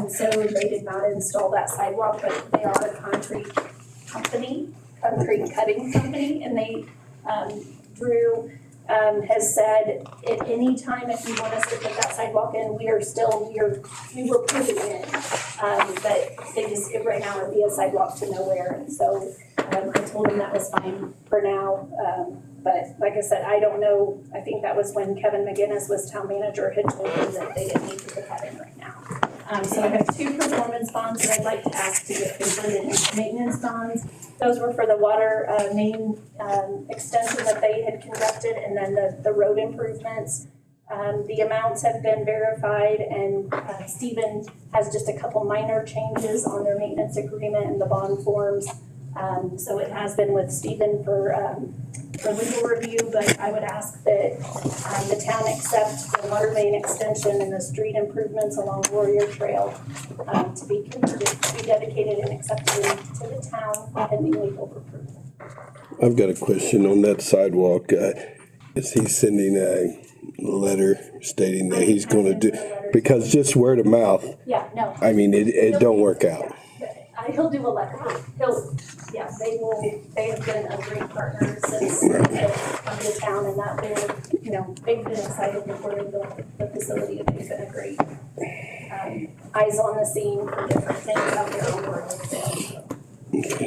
So they did not install that sidewalk, but they are a concrete cutting company, and they, Drew, has said at any time if you want us to put that sidewalk in, we were putting it in. But they just, right now it'd be a sidewalk to nowhere, and so, I told them that was fine for now. But like I said, I don't know, I think that was when Kevin McGinnis was town manager, had told them that they didn't need to put that in right now. So I have 2 performance bonds that I'd like to ask to get converted into maintenance bonds. Those were for the water main extension that they had conducted, and then the road improvements. The amounts have been verified, and Stephen has just a couple minor changes on their maintenance agreement and the bond forms. So it has been with Stephen for legal review, but I would ask that the town accept the water main extension and the street improvements along Warrior Trail to be converted, to be dedicated and accepted to the town pending legal approval. I've got a question on that sidewalk. Is he sending a letter stating that he's gonna do, because just word of mouth, Yeah, no. I mean, it don't work out. He'll do a letter. They have been a great partner since the town, and that they've been excited before they built the facility, and they've been a great eyes on the scene for different things out there on Warwick.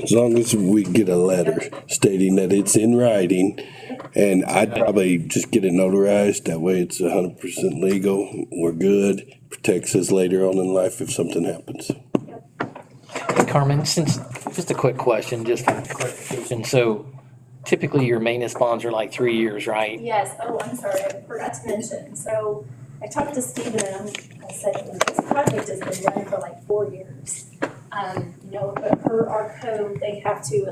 As long as we get a letter stating that it's in writing, and I'd probably just get it notarized, that way it's 100% legal, we're good, protects us later on in life if something happens. Hey, Carmen, just a quick question, just for clarification. So typically your maintenance bonds are like 3 years, right? Yes, I'm sorry, I forgot to mention. So I talked to Stephen, and I said, this project has been done for like 4 years. But per our code, they have to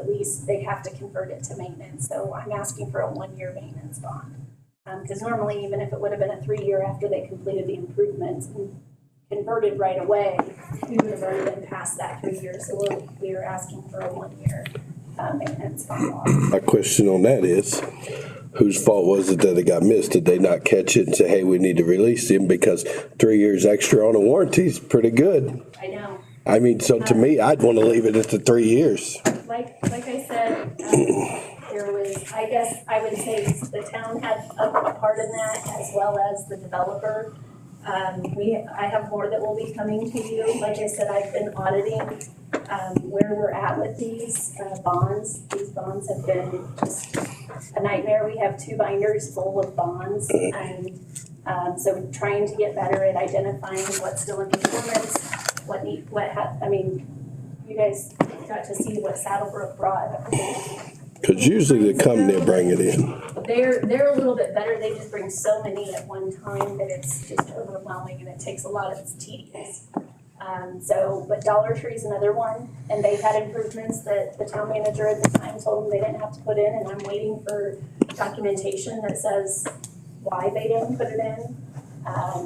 convert it to maintenance. So I'm asking for a 1-year maintenance bond. Because normally, even if it would have been a 3-year after they completed the improvements and converted right away, we would have already been past that 3 years. So we're asking for a 1-year maintenance bond. My question on that is, whose fault was it that it got missed? Did they not catch it and say, hey, we need to release him? Because 3 years extra on a warranty is pretty good. I know. I mean, so to me, I'd want to leave it at the 3 years. Like I said, there was, I guess I would say the town had a part in that as well as the developer. I have more that will be coming to you. Like I said, I've been auditing where we're at with these bonds. These bonds have been just a nightmare. We have 2 binders full of bonds, and so trying to get better at identifying what's still in performance, you guys got to see what Saddlebrook brought. Because usually the company will bring it in. They're a little bit better. They just bring so many at one time that it's just overwhelming and it takes a lot of, it's tedious. But Dollar Tree's another one, and they've had improvements that the town manager at the time told them they didn't have to put in, and I'm waiting for documentation that says why they didn't put it in,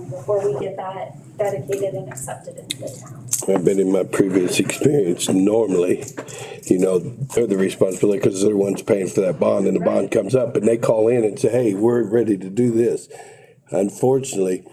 before we get that dedicated and accepted into the town. I've been in my previous experience, normally, they're the responsibility because they're the ones paying for that bond, and the bond comes up and they call in and say, hey, we're ready to do this. Unfortunately,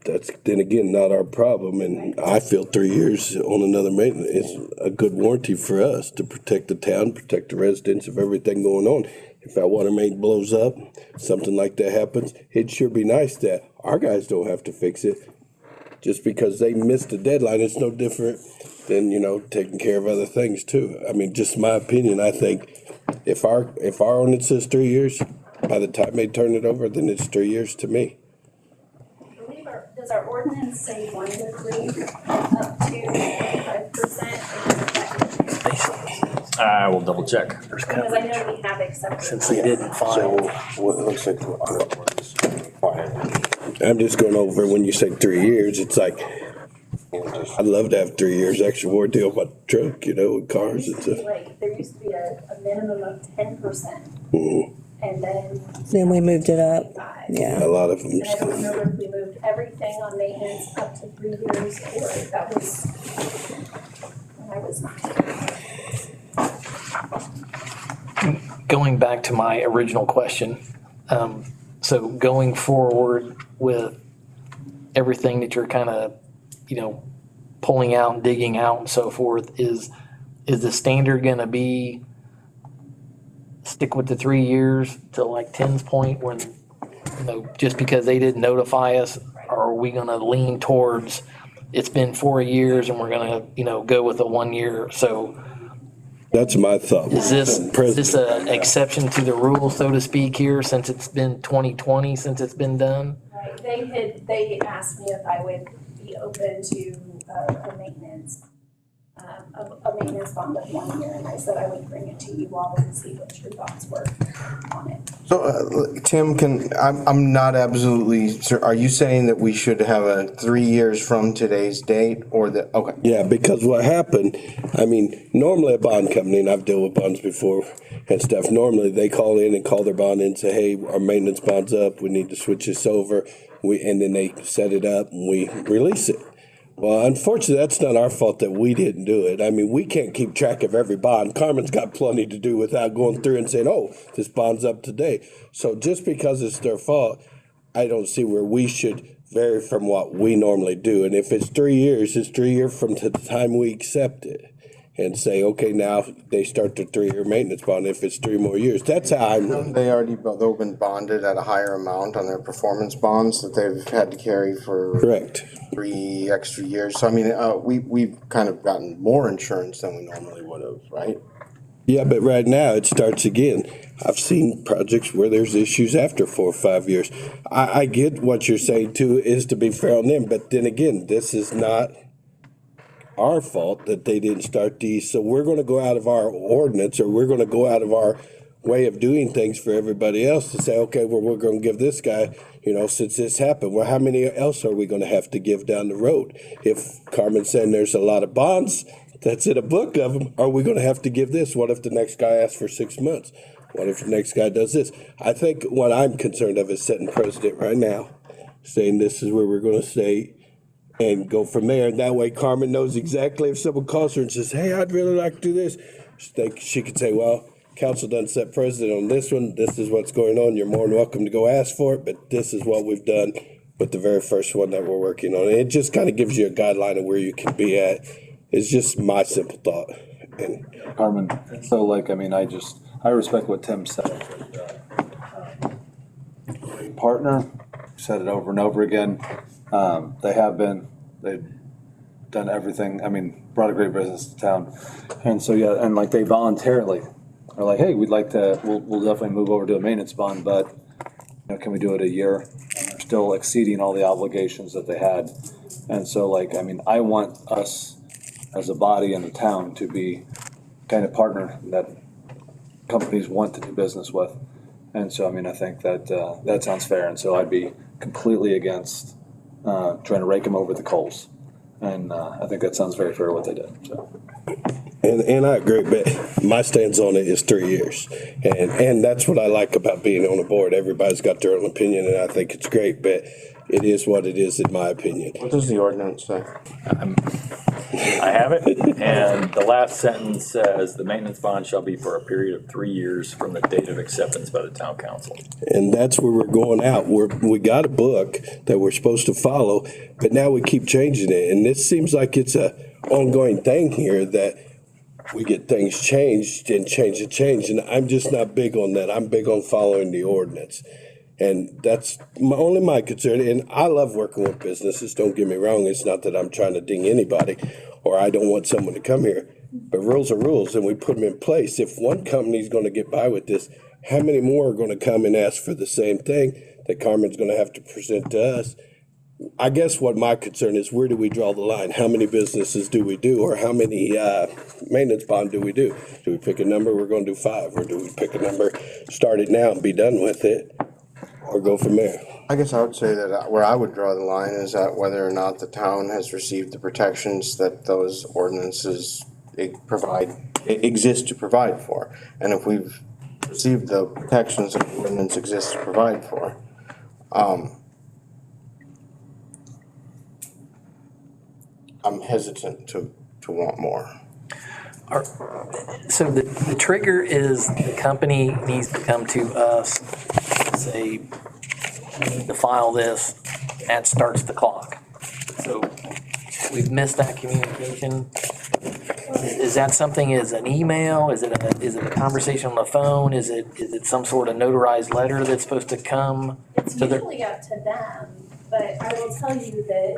that's then again not our problem, and I feel 3 years on another maintenance is a good warranty for us to protect the town, protect the residents of everything going on. If that water main blows up, something like that happens, it'd sure be nice that our guys don't have to fix it. Just because they missed the deadline, it's no different than, taking care of other things too. I mean, just my opinion, I think if our ordinance says 3 years, by the time they turn it over, then it's 3 years to me. Does our ordinance say 1 to 3 up to 25%? I will double check. Because I know we have accepted. Since they didn't file. What looks like I'm just going over when you say 3 years, it's like, I'd love to have 3 years extra warranty on my truck, with cars and stuff. There used to be a minimum of 10%. Mm-hmm. And Then we moved it up. Yeah. A lot of them. And I don't remember if we moved everything on maintenance up to 3 years, or if that was when I was not. Going back to my original question, so going forward with everything that you're kind of, pulling out and digging out and so forth, is the standard going to be stick with the 3 years to like Tim's point when, just because they didn't notify us, or are we going to lean towards it's been 4 years and we're going to, go with a 1 year? So that's my thought. Is this an exception to the rule, so to speak, here, since it's been 2020 since it's been done? Right, they asked me if I would be open to a maintenance bond of 1 year, and I said I would bring it to you all and see what your thoughts were on it. So, Tim, I'm not absolutely sure. Are you saying that we should have a 3 years from today's date, or that? Okay. Yeah, because what happened, normally a bond company, and I've dealt with bonds before and stuff, normally they call in and call their bond in and say, hey, our maintenance bond's up, we need to switch this over, and then they set it up and we release it. Well, unfortunately, that's not our fault that we didn't do it. We can't keep track of every bond. Carmen's got plenty to do without going through and saying, oh, this bond's up today. So just because it's their fault, I don't see where we should vary from what we normally do. And if it's 3 years, it's 3 years from the time we accept it and say, okay, now they start their 3 year maintenance bond. If it's 3 more years, that's how I'm. They've been bonded at a higher amount on their performance bonds that they've had to carry for. Correct. 3 extra years. So we've kind of gotten more insurance than we normally would have, right? Yeah, but right now it starts again. I've seen projects where there's issues after 4 or 5 years. I get what you're saying too, is to be fair on them, but then again, this is not our fault that they didn't start these. So we're going to go out of our ordinance, or we're going to go out of our way of doing things for everybody else to say, okay, well, we're going to give this guy, since this happened, well, how many else are we going to have to give down the road? If Carmen's saying there's a lot of bonds, that's in a book of them. Are we gonna have to give this? What if the next guy asks for 6 months? What if the next guy does this? I think what I'm concerned of is setting precedent right now, saying this is where we're gonna stay and go from there. And that way Carmen knows exactly if someone calls her and says, hey, I'd really like to do this. She could say, well, council done set precedent on this one. This is what's going on. You're more than welcome to go ask for it, but this is what we've done with the very first one that we're working on. And it just kind of gives you a guideline of where you can be at. It's just my simple thought. And Carmen, so like, I mean, I respect what Tim said. Partner, said it over and over again. They've done everything. I mean, brought a great business to town. And so, yeah, and like they voluntarily are like, hey, we'll definitely move over to a maintenance bond, but can we do it a year? And they're still exceeding all the obligations that they had. And so like, I mean, I want us as a body in the town to be kind of partner that companies want to do business with. And so, I mean, I think that that sounds fair. And so I'd be completely against trying to rake them over the coals. And I think that sounds very fair what they did. So. And I agree, but my stance on it is 3 years. And that's what I like about being on the board. Everybody's got their own opinion, and I think it's great, but it is what it is in my opinion. What does the ordinance say? I have it, and the last sentence says, the maintenance bond shall be for a period of 3 years from the date of acceptance by the town council. And that's where we're going out. We got a book that we're supposed to follow, but now we keep changing it. And this seems like it's a ongoing thing here that we get things changed and change. And I'm just not big on that. I'm big on following the ordinance. And that's only my concern. And I love working with businesses. Don't get me wrong. It's not that I'm trying to ding anybody or I don't want someone to come here. But rules are rules, and we put them in place. If one company's going to get by with this, how many more are going to come and ask for the same thing that Carmen's going to have to present to us? I guess what my concern is, where do we draw the line? How many businesses do we do, or how many maintenance bond do we do? Do we pick a number, we're going to do 5, or do we pick a number, start it now and be done with it, or go from there? I guess I would say that where I would draw the line is at whether or not the town has received the protections that those ordinances exist to provide for. And if we've received the protections that the ordinance exists to provide for, I'm hesitant to want more. So the trigger is the company needs to come to us, say, we need to file this, and that starts the clock. So we've missed that communication. Is that something, is an email? Is it a conversation on the phone? Is it some sort of notarized letter that's supposed to come? It's usually up to them, but I will tell you that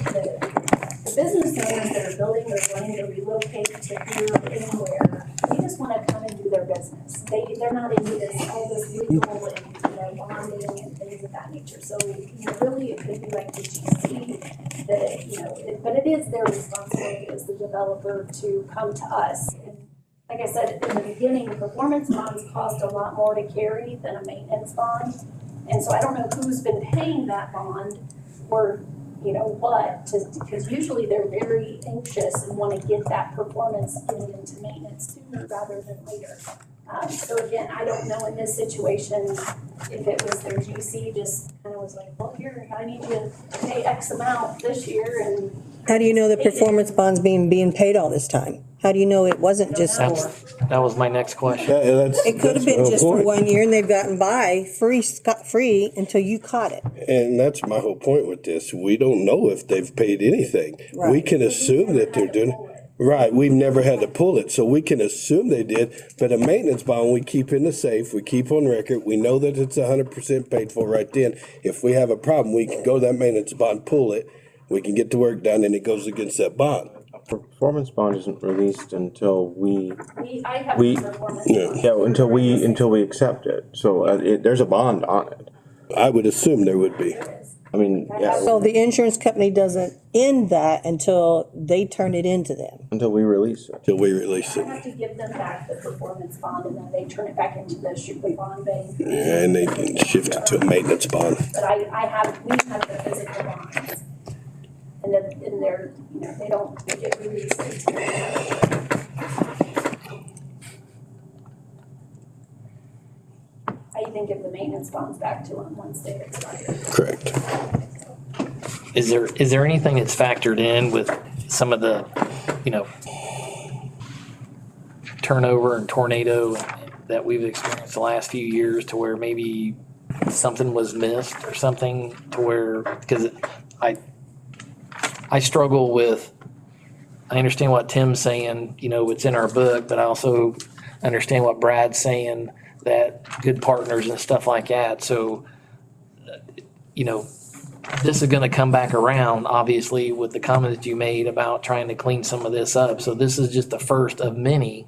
the business owners that are building or wanting to relocate to here or anywhere, they just want to come and do their business. They're not into all this legal and bonding and things of that nature. So really it could be like the GC that but it is their responsibility as the developer to come to us. And like I said in the beginning, performance bonds cost a lot more to carry than a maintenance bond. And so I don't know who's been paying that bond or because usually they're very anxious and want to get that performance into maintenance sooner rather than later. So again, I don't know in this situation if it was their GC just kind of was like, well, here, I need you to pay X amount this year. And how do you know the performance bond's being paid all this time? How do you know it wasn't just for? That was my next question. It could have been just for 1 year and they've gotten by scot-free until you caught it. And that's my whole point with this. We don't know if they've paid anything. Right. We can assume that they're doing it. Right, we've never had to pull it, so we can assume they did. But a maintenance bond, we keep in the safe, we keep on record. We know that it's 100% paid for right then. If we have a problem, we can go to that maintenance bond, pull it. We can get the work done, and it goes against that bond. Performance bond isn't released until until we accept it. So there's a bond on it. I would assume there would be. I mean, yeah. So the insurance company doesn't end that until they turn it into them. Until we release it. Until we release I it. have to give them back the performance bond and then they turn it back into the Schuylkill bond bank. Yeah, and they can shift it to a maintenance bond. But we have the physical bonds. and then, and they're, you know, they don't get released until. I even give the maintenance bonds back to them once they expire. Correct. Is there anything that's factored in with some of the, you know, turnover and tornado that we've experienced the last few years to where maybe something was missed or something to where, because I struggle with, I understand what Tim's saying, you know, it's in our book, but I also understand what Brad's saying, that good partners and stuff like that. So, you know, this is gonna come back around, obviously, with the comment that you made about trying to clean some of this up. So this is just the first of many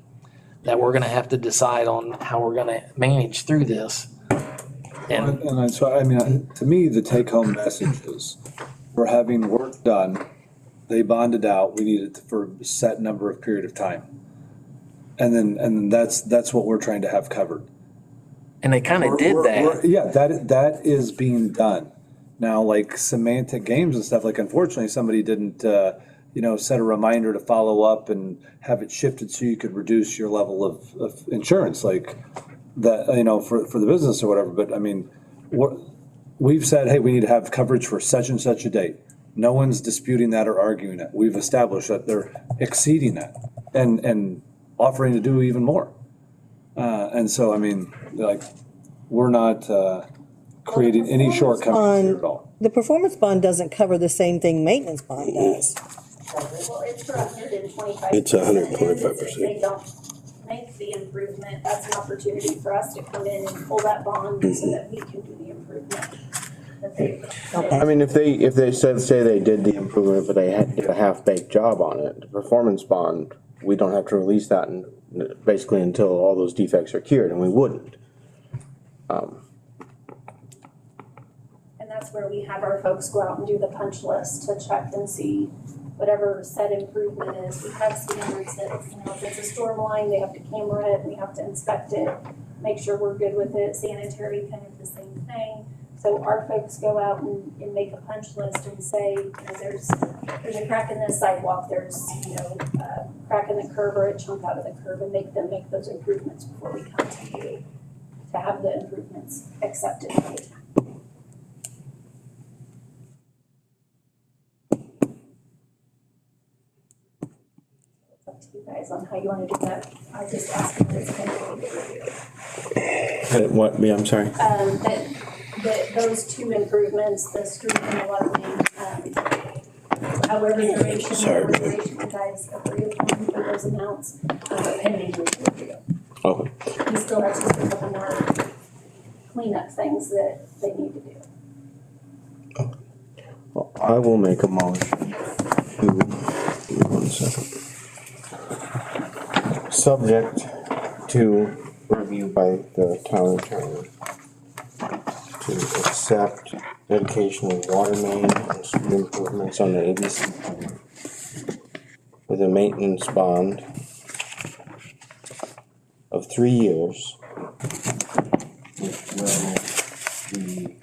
that we're gonna have to decide on how we're gonna manage through this. And so, I mean, to me, the take-home message is, we're having work done, they bonded out, we need it for a set number of period of time. And then that's what we're trying to have covered. And they kind of did that. Yeah, that is being done. Now, like semantic games and stuff, like unfortunately, somebody didn't, set a reminder to follow up and have it shifted so you could reduce your level of insurance, like that, for the business or whatever. But I mean, we've said, hey, we need to have coverage for such and such a date. No one's disputing that or arguing it. We've established that they're exceeding that and offering to do even more. And so, I mean, like, we're not creating any shortcomings here at all. The performance bond doesn't cover the same thing maintenance bond does. Well, it's for 125%. It's 125%. If they don't make the improvement, that's an opportunity for us to come in and pull that bond so that we can do the improvement. I mean, if they say they did the improvement, but they did a half-baked job on it, the performance bond, we don't have to release that basically until all those defects are cured, and we wouldn't. And that's where we have our folks go out and do the punch list to check and see whatever said improvement is. We have standards that, if it's a storm line, they have to camera it, we have to inspect it, make sure we're good with it. Sanitary, kind of the same thing. So our folks go out and make a punch list and say, there's a crack in this sidewalk, there's, a crack in the curb or a chunk out of the curb, and make them make those improvements before we come to you to have the improvements accepted. It's up to you guys on how you want to do that. I just asked if there's anything. What, I'm sorry? Those two improvements, the street and the leveling, however duration you guys agree upon for those amounts, pending review. Okay. We still have just a couple more cleanup things that they need to do. Well, I will make a motion to, give me 1 second. Subject to review by the town attorney, to accept dedication of water main and street improvements on the ABC plan with a maintenance bond of 3 years, which will, the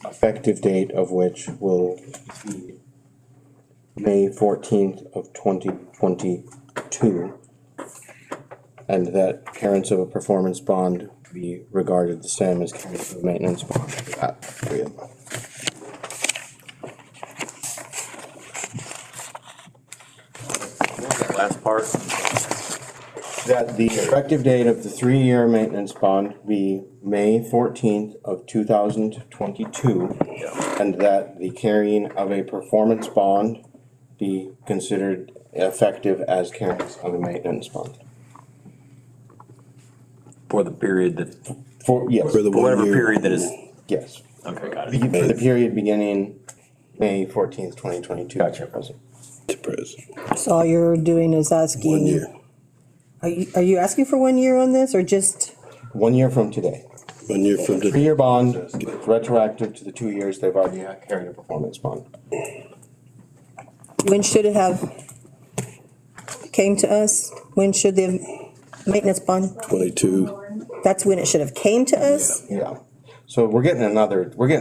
effective date of which will be May 14th of 2022, and that carence of a performance bond be regarded the same as carence of a maintenance bond for that period. Last part. That the effective date of the 3-year maintenance bond be May 14th of 2022, and that the carrying of a performance bond be considered effective as carence of a maintenance bond. For the period that, Yes. For the whatever 1 year. period that is, Yes. okay, got For it. the period beginning May 14th, 2022. Gotcha. To present. So all you're doing is asking. 1 year. Are you asking for 1 year on this or just? 1 year from today. 1 year from today. 3-year bond, retroactive to the 2 years they've already carried a performance bond. When should it have came to us? When should the maintenance bond? 22. That's when it should have came to us? Yeah. So we're getting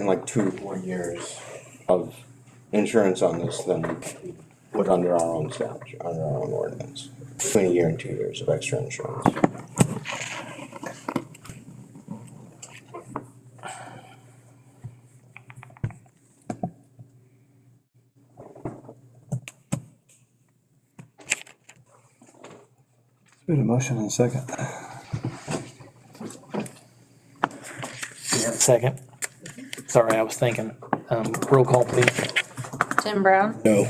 like 2 or 4 years of insurance on this than we would under our own statute, under our own ordinance. Between a year and 2 years of extra insurance. Been a motion and a second. You have a second? Sorry, I was thinking. Roll call, please. Tim Brown, No.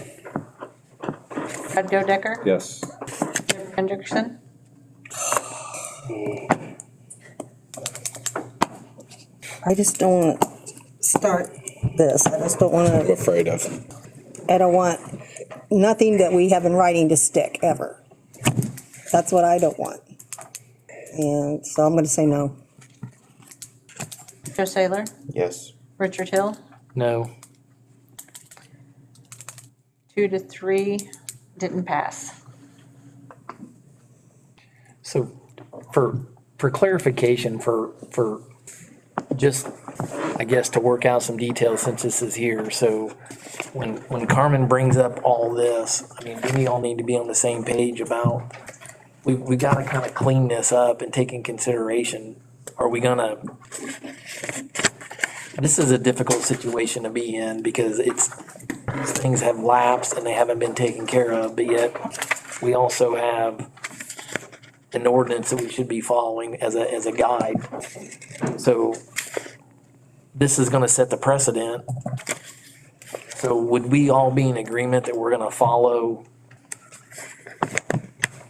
Brad Joe Decker, Yes. Jim Hendrickson, I just don't want to start this. I just don't want I'm to, afraid of. I don't want nothing that we have in writing to stick, ever. That's what I don't want. And so I'm going to say no. Joe Saylor, Yes. Richard Hill, No. 2 to 3, didn't pass. So for clarification, for just, I guess, to work out some details since this is here. So when Carmen brings up all this, I mean, we all need to be on the same page about, we got to kind of clean this up and take in consideration. Are we gonna, this is a difficult situation to be in because these things have lapsed and they haven't been taken care of, but yet we also have an ordinance that we should be following as a guide. So this is gonna set the precedent. So would we all be in agreement that we're gonna follow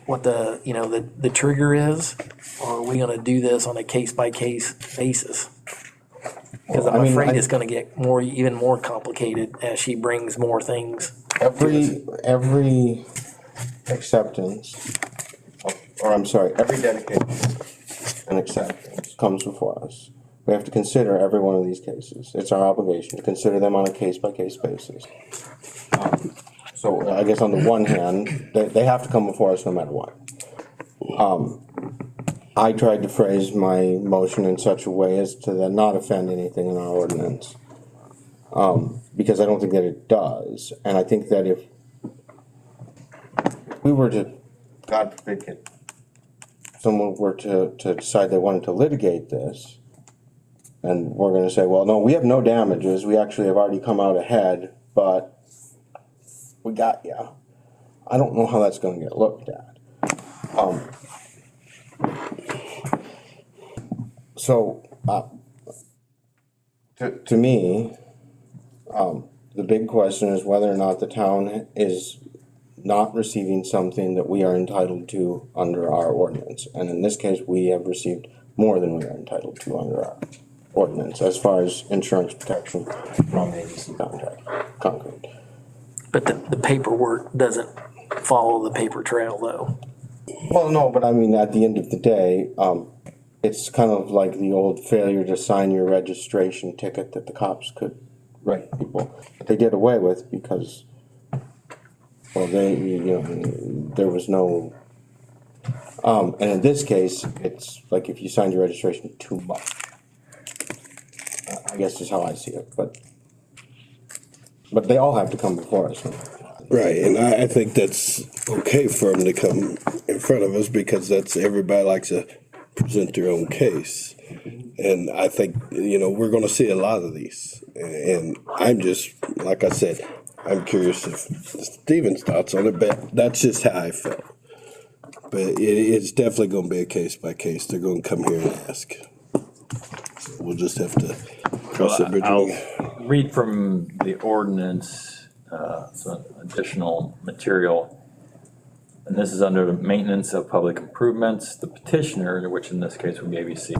what the trigger is? Or are we gonna do this on a case-by-case basis? Because I'm afraid it's gonna get even more complicated as she brings more things. Every acceptance, or I'm sorry, every dedication and acceptance comes before us. We have to consider every one of these cases. It's our obligation to consider them on a case-by-case basis. So I guess on the one hand, they have to come before us no matter what. I tried to phrase my motion in such a way as to then not offend anything in our ordinance. Because I don't think that it does. And I think that if we were to, God forbid, someone were to decide they wanted to litigate this, and we're gonna say, well, no, we have no damages, we actually have already come out ahead, but we got ya. I don't know how that's gonna get looked at. So, to me, the big question is whether or not the town is not receiving something that we are entitled to under our ordinance. And in this case, we have received more than we are entitled to under our ordinance as far as insurance protection from ABC Concrete. But the paperwork doesn't follow the paper trail though. Well, no, but I mean, at the end of the day, it's kind of like the old failure to sign your registration ticket that the cops could write people. But they did away with because, well, there was no, and in this case, it's like if you signed your registration too much. I guess is how I see it, but they all have to come before us. Right, and I think that's okay for them to come in front of us because everybody likes to present their own case. And I think, we're gonna see a lot of these. And I'm just, like I said, I'm curious if Stephen's thoughts on it, but that's just how I felt. But it's definitely gonna be a case by case. They're gonna come here and ask. So we'll just have to cross the bridge. I'll read from the ordinance, some additional material. And this is under the maintenance of public improvements. The petitioner, which in this case would be ABC,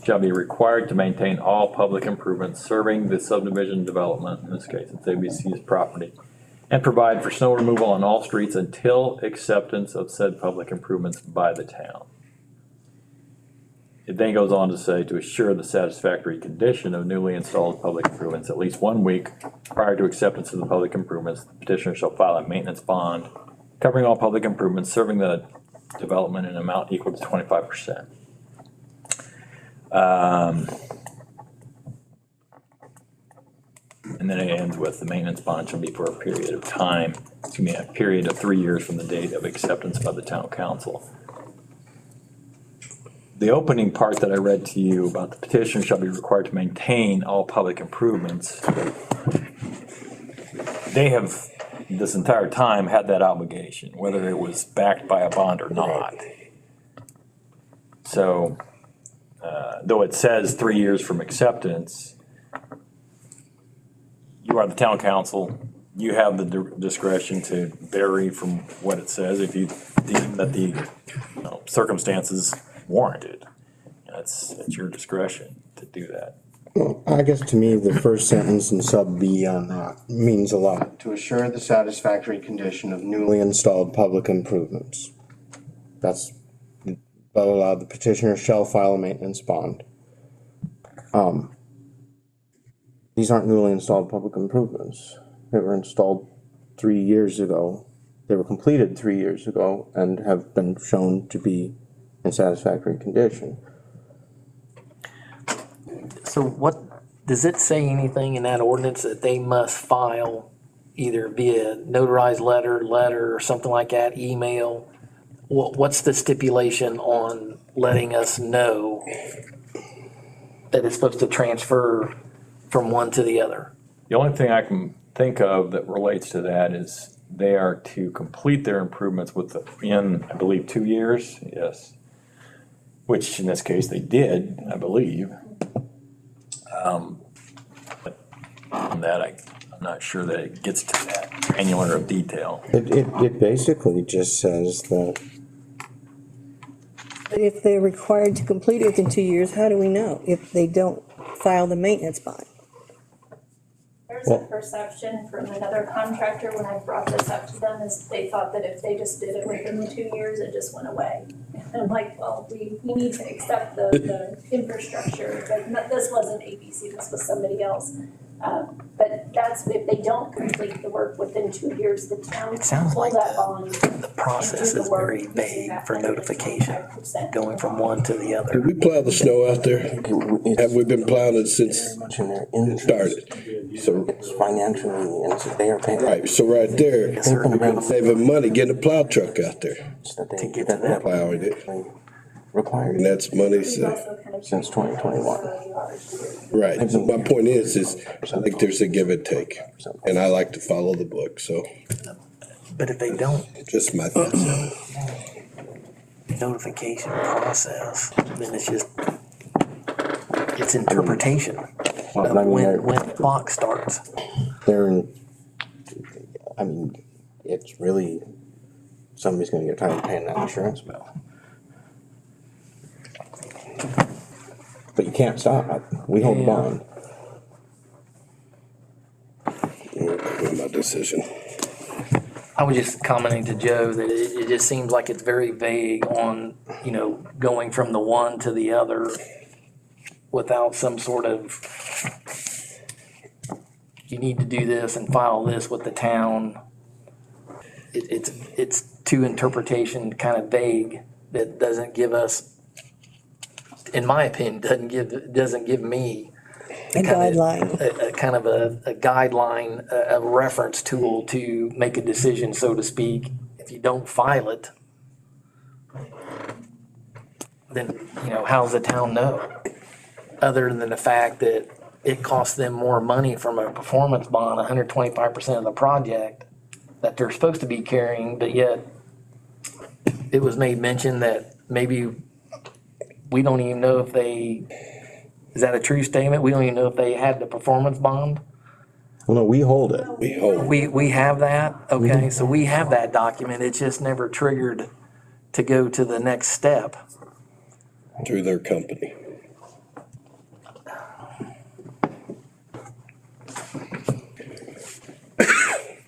shall be required to maintain all public improvements serving the subdivision development, in this case it's ABC's property, and provide for snow removal on all streets until acceptance of said public improvements by the town. It then goes on to say to assure the satisfactory condition of newly installed public improvements at least 1 week prior to acceptance of the public improvements, the petitioner shall file a maintenance bond covering all public improvements serving the development in an amount equal to 25%. And then it ends with the maintenance bond shall be for a period of time, a period of 3 years from the date of acceptance by the town council. The opening part that I read to you about the petitioner shall be required to maintain all public improvements. They have, this entire time, had that obligation, whether it was backed by a bond or not. So, though it says 3 years from acceptance, you are the town council, you have the discretion to vary from what it says if you deem that the circumstances warranted. It's your discretion to do that. Well, I guess to me, the first sentence in sub B on that means a lot. To assure the satisfactory condition of newly installed public improvements. That's, blah, blah, blah, the petitioner shall file a maintenance bond. These aren't newly installed public improvements. They were installed 3 years ago. They were completed 3 years ago and have been shown to be in satisfactory condition. So what, does it say anything in that ordinance that they must file either via notarized letter, or something like that, email? What's the stipulation on letting us know that it's supposed to transfer from one to the other? The only thing I can think of that relates to that is they are to complete their improvements within, I believe, 2 years, yes. Which in this case they did, I believe. But on that, I'm not sure that it gets to that granular of detail. It basically just says that If they're required to complete it within 2 years, how do we know if they don't file the maintenance bond? There's a perception from another contractor when I brought this up to them is they thought that if they just did it within the 2 years, it just went away. And I'm like, well, we need to accept the infrastructure, but this wasn't ABC, this was somebody else. But that's, if they don't complete the work within 2 years, the town It sounds will like that bond. the process is very vague for notification, going from one to the other. Did we plow the snow out there? Have we been plowing it since much in their it interest. started? So, It's financially, and so they are paying. right, so right there, Yes, sir. we're gonna save them money getting a plow truck out there, That they, To get to that that. plowing it. required And that's money, We've so, also kind of since 2021. right. So my point is I think there's a give and take. And I like to follow the book, so But if they don't just my thoughts. notification process, then it's interpretation Well, of I mean, when the clock starts. they're in, I mean, it's really, somebody's gonna get tired of paying that insurance bill. But you can't stop it. We hold the Yeah. bond. My decision. I was just commenting to Joe that it just seems like it's very vague on, going from the one to the other without some sort of, you need to do this and file this with the town. It's to interpretation kind of vague that doesn't give us, in my opinion, doesn't give me A guideline. a kind of a guideline, a reference tool to make a decision, so to speak. If you don't file it, then, how does the town know? Other than the fact that it costs them more money from a performance bond, 125% of the project that they're supposed to be carrying, but yet it was made mention that maybe we don't even know if they, is that a true statement? We don't even know if they had the performance bond? Well, no, we hold it. We hold We have that? Okay, so we have that document. It's just never triggered to go to the next step. through their company.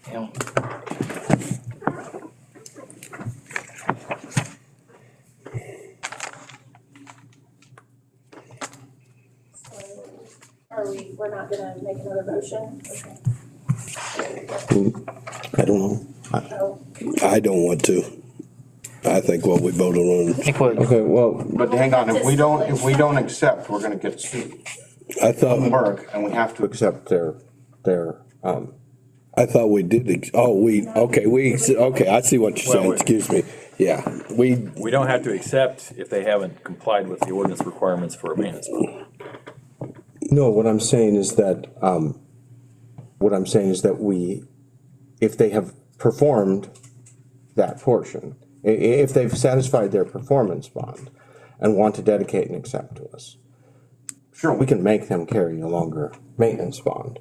You know, We're not gonna make another motion? Okay. I don't know. So, I don't want to. I think what we voted on, Okay, well, but hang on, if we don't accept, we're gonna get sued. I thought, Work, and we have to accept their their, I thought we did, okay, I see what you're saying, Well, excuse me. Yeah, we, We don't have to accept if they haven't complied with the ordinance requirements for a maintenance bond. no, what I'm saying is that, we, if they have performed that portion, if they've satisfied their performance bond and want to dedicate and accept to us, sure, we can make them carry a longer maintenance bond.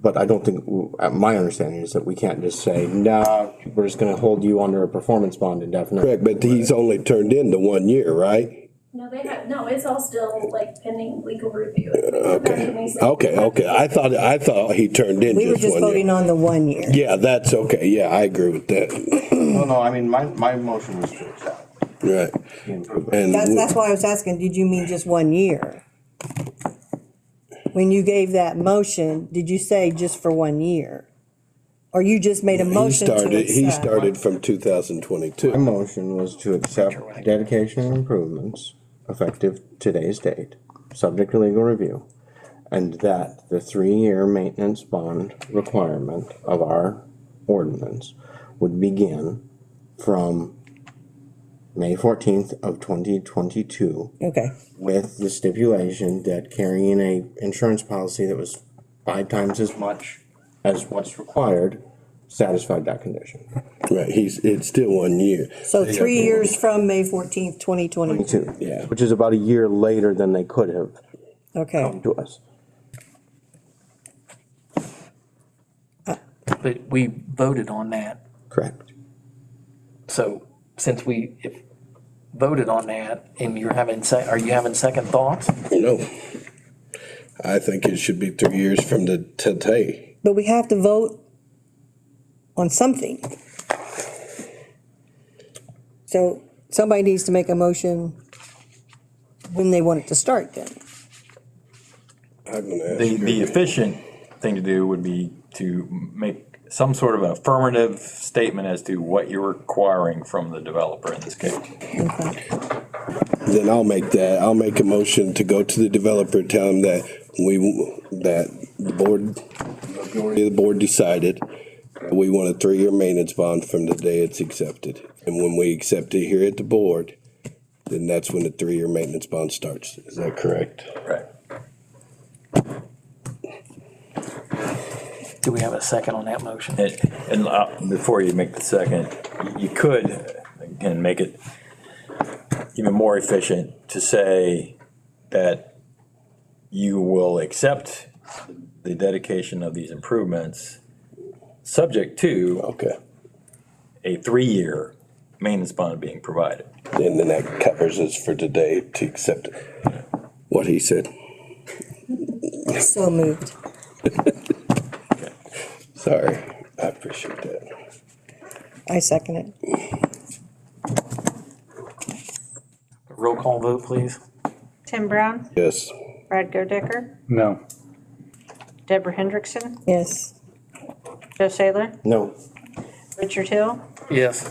But I don't think, my understanding is that we can't just say, nah, we're just gonna hold you under a performance bond indefinitely. correct, but he's only turned in the 1 year, right? No, they have, no, it's all still like pending legal review. Okay, I thought he turned in We were just just 1 year. voting on the 1 year. Yeah, that's okay, yeah, I agree with that, No, I mean, my motion was to accept right. the improvement. And That's why I was asking, did you mean just 1 year? When you gave that motion, did you say just for 1 year? Or you just made a motion to accept? he started from My 2022. motion was to accept dedication and improvements effective today's date, subject to legal review, and that the 3-year maintenance bond requirement of our ordinance would begin from May 14th of 2022, Okay, with the stipulation that carrying a insurance policy that was 5 times as much as what's required satisfied that condition. Right, it's still 1 year. so 3 years from May 14th, 2022. 22, Yeah. which is about a year later than they could have Okay, come to us. But we voted on that. Correct. So since if voted on that and are you having second thoughts? No. I think it should be 3 years from today. but we have to vote on something. So somebody needs to make a motion when they want it to start then. I'm gonna ask The efficient thing to do would be to make some sort of an affirmative statement as to what you're requiring from the developer in this case. Then I'll make a motion to go to the developer, tell him that the majority of the board decided that we want a 3-year maintenance bond from the day it's accepted. And when we accept it here at the board, then that's when the 3-year maintenance bond starts. Is that correct? Right. Do we have a second on that motion? And before you make the second, you could, again, make it even more efficient to say that you will accept the dedication of these improvements subject to Okay. a 3-year maintenance bond being provided. And then that covers us for today to accept what he said. So moved. Sorry, I appreciate that. I second it. Roll call vote, please. Tim Brown, Yes. Brad Godecker, No. Deborah Hendrickson, Yes. Joe Saylor, No. Richard Hill, Yes.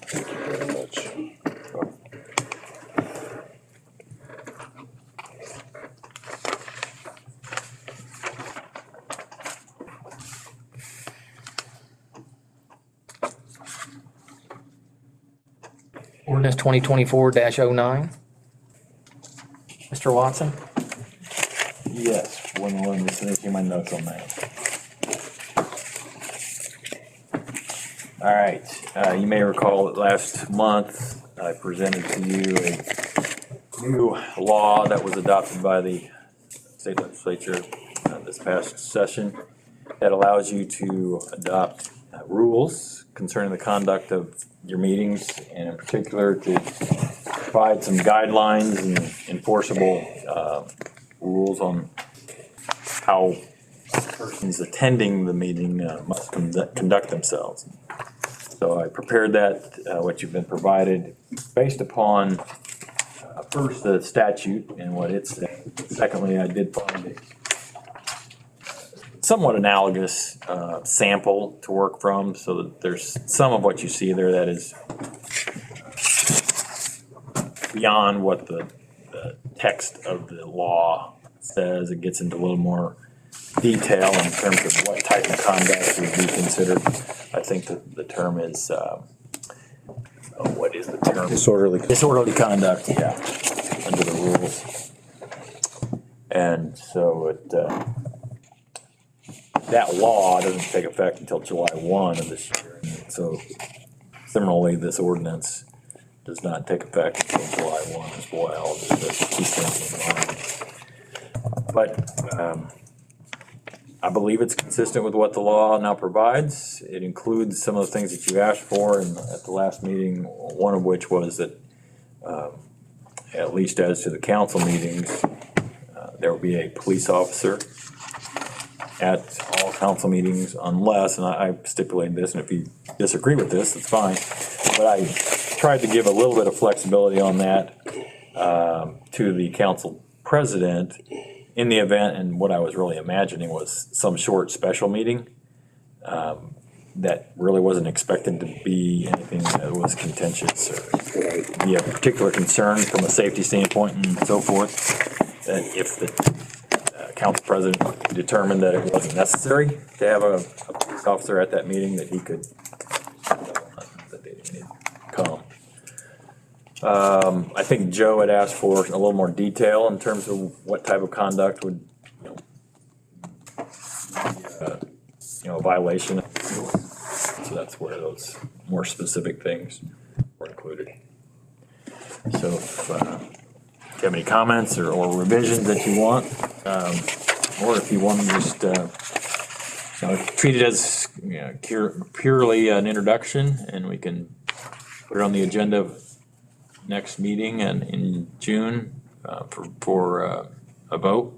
Thank you very much. Ordinance 2024-09. Mr. Watson? Yes, one, just making my notes on that. All right, you may recall that last month I presented to you a new law that was adopted by the state legislature this past session that allows you to adopt rules concerning the conduct of your meetings, and in particular to provide some guidelines and enforceable rules on how persons attending the meeting must conduct themselves. So I prepared that, what you've been provided, based upon first the statute and what it said. Secondly, I did find a somewhat analogous sample to work from, so that there's some of what you see there that is beyond what the text of the law says. It gets into a little more detail in terms of what type of conduct would be considered. I think that the term is, what is the term? Disorderly conduct, yeah, under the rules. And so that law doesn't take effect until July 1 of this year. So similarly, this ordinance does not take effect until July 1 as well, just to keep things in mind. But I believe it's consistent with what the law now provides. It includes some of the things that you asked for at the last meeting, one of which was that, at least as to the council meetings, there will be a police officer at all council meetings unless, and I stipulated this, and if you disagree with this, it's fine. But I tried to give a little bit of flexibility on that to the council president in the event, and what I was really imagining was some short special meeting that really wasn't expected to be anything that was contentious or be a particular concern from a safety standpoint and so forth. That if the council president determined that it wasn't necessary to have a police officer at that meeting, that he could that they didn't need to come. I think Joe had asked for a little more detail in terms of what type of conduct would, a violation. So that's where those more specific things were included. So if you have any comments or revisions that you want, or if you want to just treat it as purely an introduction, and we can put it on the agenda next meeting and in June for a vote.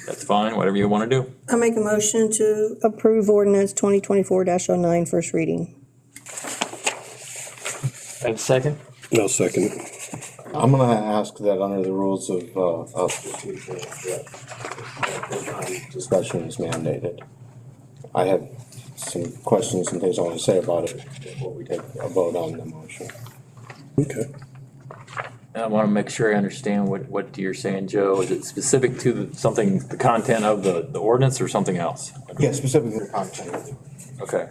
That's fine, whatever you want to do. I make a motion to approve ordinance 2024-09 first reading. And second? No, second. I'm gonna ask that under the rules of discussion is mandated. I have some questions and things I want to say about it before we take a vote on the motion. Okay. I want to make sure I understand what you're saying, Joe. Is it specific to the content of the ordinance or something else? Yeah, specifically the content of it. Okay.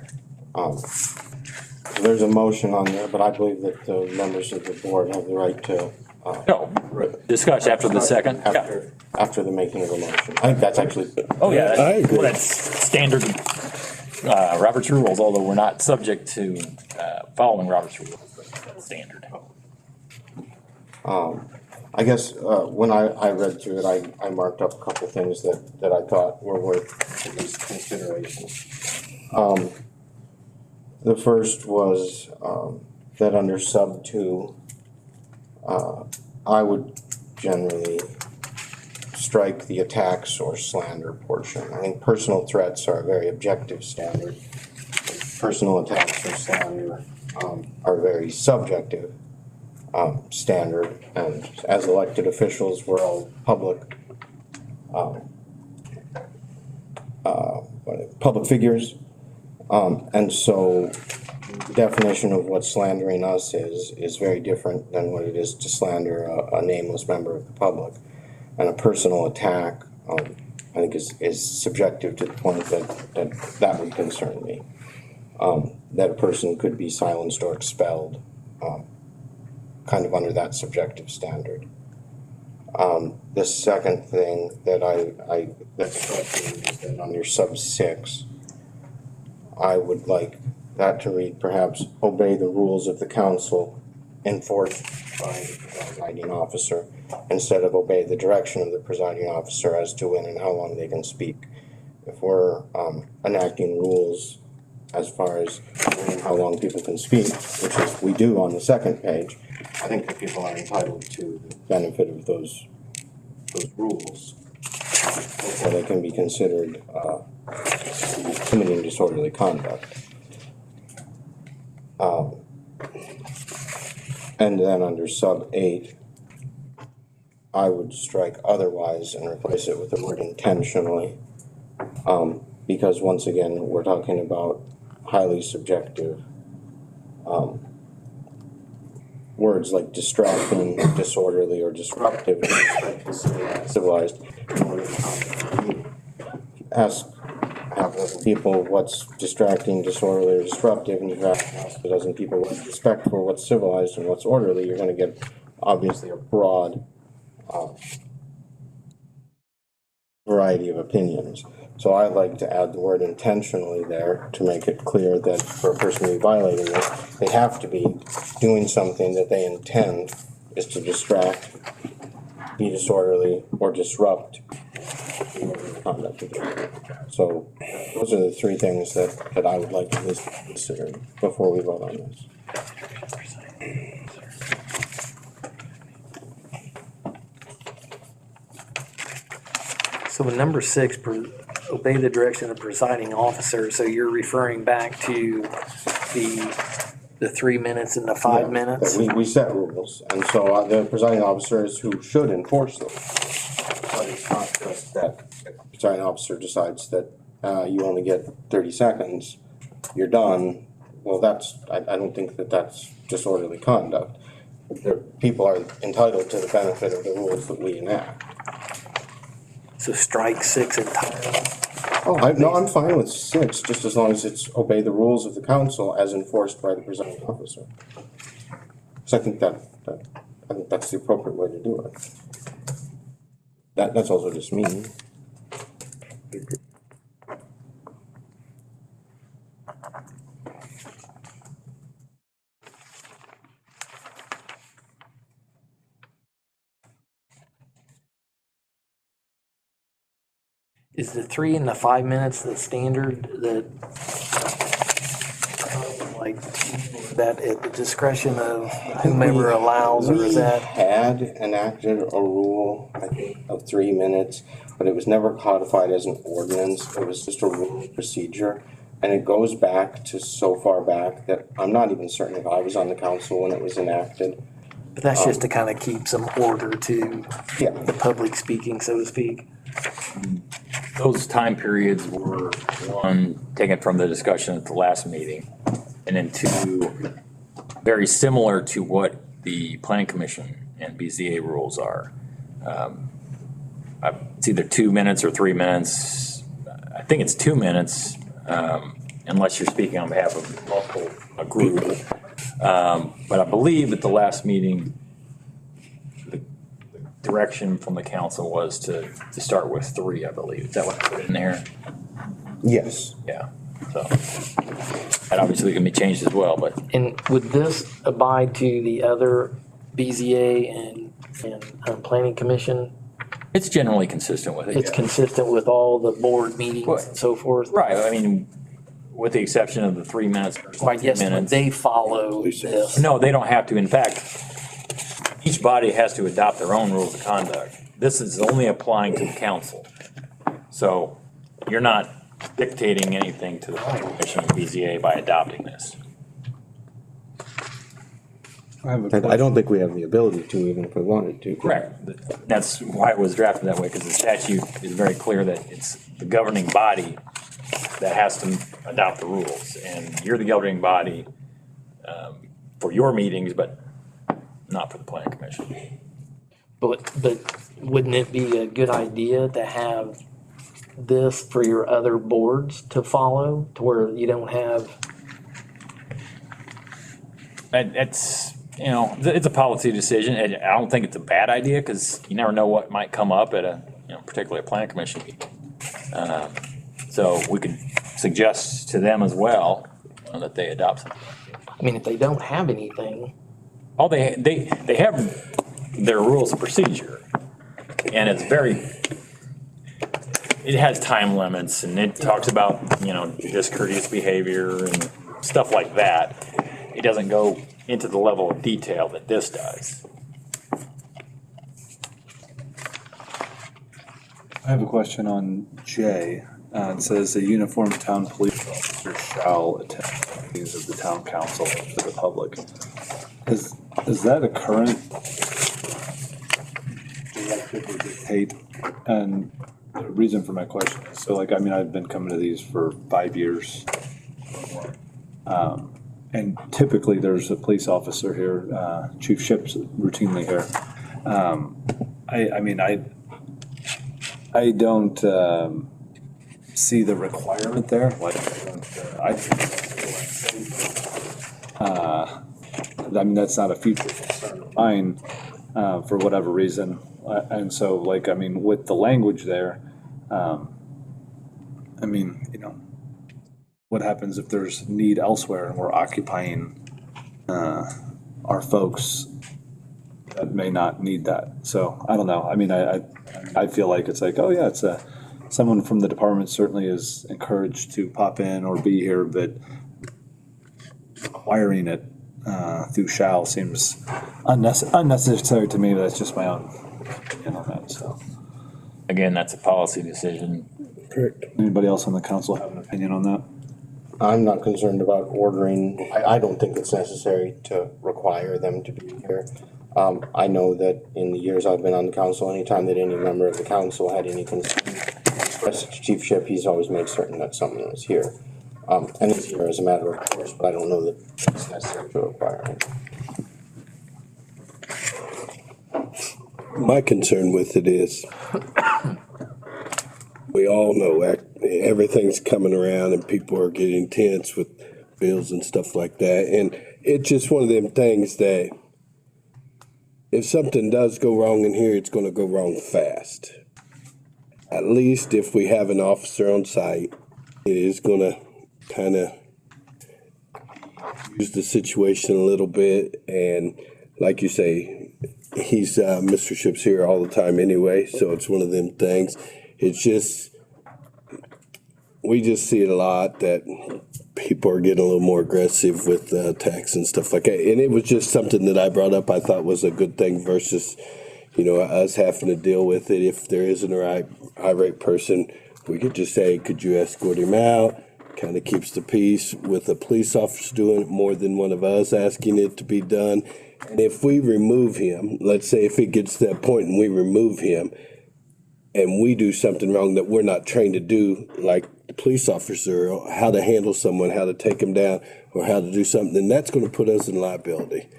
So there's a motion on there, but I believe that the members of the board have the right to No, discuss after the second. after the making of the motion. I think that's actually. Oh, yeah. I agree. Well, that's standard Robert's rules, although we're not subject to following Robert's rules, but standard. I guess when I read through it, I marked up a couple things that I thought were worth at least consideration. The first was that under sub 2, I would generally strike the attacks or slander portion. I think personal threats are a very objective standard. Personal attacks or slander are very subjective standard, and as elected officials, we're all public figures, and so the definition of what slandering us is very different than what it is to slander a nameless member of the public. And a personal attack, I think is subjective to the point that would concern me. That a person could be silenced or expelled, kind of under that subjective standard. The second thing that struck me is that under sub 6, I would like that to read perhaps obey the rules of the council enforced by the presiding officer, instead of obey the direction of the presiding officer as to when and how long they can speak. If we're enacting rules as far as when and how long people can speak, which is we do on the second page, I think that people are entitled to the benefit of those rules before they can be considered committing disorderly conduct. And then under sub 8, I would strike otherwise and replace it with the word intentionally, because once again, we're talking about highly subjective words like distracting, disorderly, or disruptive, civilized. Ask people what's distracting, disorderly, or disruptive, and you have to ask a dozen people what's respectful, what's civilized, and what's orderly. You're gonna get obviously a broad variety of opinions. So I'd like to add the word intentionally there to make it clear that for a person to be violating this, they have to be doing something that they intend is to distract, be disorderly, or disrupt the conduct of the. So those are the three things that I would like to at least consider before we vote on this. So in number 6, obey the direction of the presiding officer, so you're referring back to the 3 minutes and the 5 minutes? We set rules, and so the presiding officer is who should enforce them. But it's not just that the presiding officer decides that you only get 30 seconds, you're done. Well, I don't think that that's disorderly conduct. People are entitled to the benefit of the rules that we enact. So strike 6 entirely? I'm fine with 6, just as long as it's obey the rules of the council as enforced by the presiding officer. So I think that's the appropriate way to do it. That's also just me. Is the 3 and the 5 minutes the standard that, like, that at the discretion of whomever allows, or is that? We had enacted a rule, I think, of 3 minutes, but it was never codified as an ordinance. It was just a rule of procedure. And it goes back to so far back that I'm not even certain if I was on the council when it was enacted. But that's just to kind of keep some order to the public speaking, so to speak. Those time periods were, one, taken from the discussion at the last meeting, and then two, very similar to what the Planning Commission and BZA rules are. It's either 2 minutes or 3 minutes. I think it's 2 minutes, unless you're speaking on behalf of a group. But I believe at the last meeting, the direction from the council was to start with 3, I believe. Is that what I put in there? Yes. Yeah, so that obviously can be changed as well, but. And would this abide to the other BZA and Planning Commission? It's generally consistent with it. It's consistent with all the board meetings and so forth? Right, I mean, with the exception of the 3 minutes. I guess when they follow this. No, they don't have to. In fact, each body has to adopt their own rules of conduct. This is only applying to the council. So you're not dictating anything to the Planning Commission and BZA by adopting this. I don't think we have the ability to, even if we wanted to. Correct. That's why it was drafted that way, because the statute is very clear that it's the governing body that has to adopt the rules. And you're the governing body for your meetings, but not for the Planning Commission. But wouldn't it be a good idea to have this for your other boards to follow, to where you don't have? It's, you know, it's a policy decision. And I don't think it's a bad idea, because you never know what might come up at a, you know, particularly a Planning Commission meeting. So we could suggest to them as well that they adopt something. I mean, if they don't have anything. Oh, they have their rules of procedure, and it's it has time limits, and it talks about, you know, discourteous behavior and stuff like that. It doesn't go into the level of detail that this does. I have a question on J. It says a uniformed town police officer shall attend meetings of the town council for the public. Is that a current directive or dictate? And the reason for my question is, so like, I mean, I've been coming to these for 5 years. and typically there's a police officer here, Chief Ship's routinely here. I mean, I don't, see the requirement there, like, I mean, that's not a future concern of mine, for whatever reason. And so, like, I mean, with the language there, I mean, you know, what happens if there's need elsewhere and we're occupying, our folks that may not need that? So, I don't know. I mean, I feel like it's like, oh yeah, it's someone from the department certainly is encouraged to pop in or be here, but requiring it through shall seems unnecessary to me. But that's just my own opinion on that. So, Again, that's a policy decision. Correct. Anybody else on the council have an opinion on that? I'm not concerned about ordering. I don't think it's necessary to require them to be here. I know that in the years I've been on the council, anytime that any member of the council had any concern, expressed to Chief Ship, he's always made certain that someone was here. And it's here as a matter of course, but I don't know that it's necessary to require it. My concern with it is, we all know everything's coming around and people are getting tense with bills and stuff like that. And it's just one of them things that if something does go wrong in here, it's going to go wrong fast. At least if we have an officer on site, it is going to kind of use the situation a little bit. And like you say, he's Mr. Ship's here all the time anyway, so it's one of them things. It's just, we just see it a lot that people are getting a little more aggressive with tax and stuff like that. And it was just something that I brought up I thought was a good thing versus, you know, us having to deal with it. If there isn't a irate person, we could just say, could you escort him out? Kind of keeps the peace with a police officer doing it more than one of us asking it to be done. And if we remove him, let's say if it gets to that point and we remove him and we do something wrong that we're not trained to do, like the police officer, or how to handle someone, how to take them down, or how to do something, then that's going to put us in liability.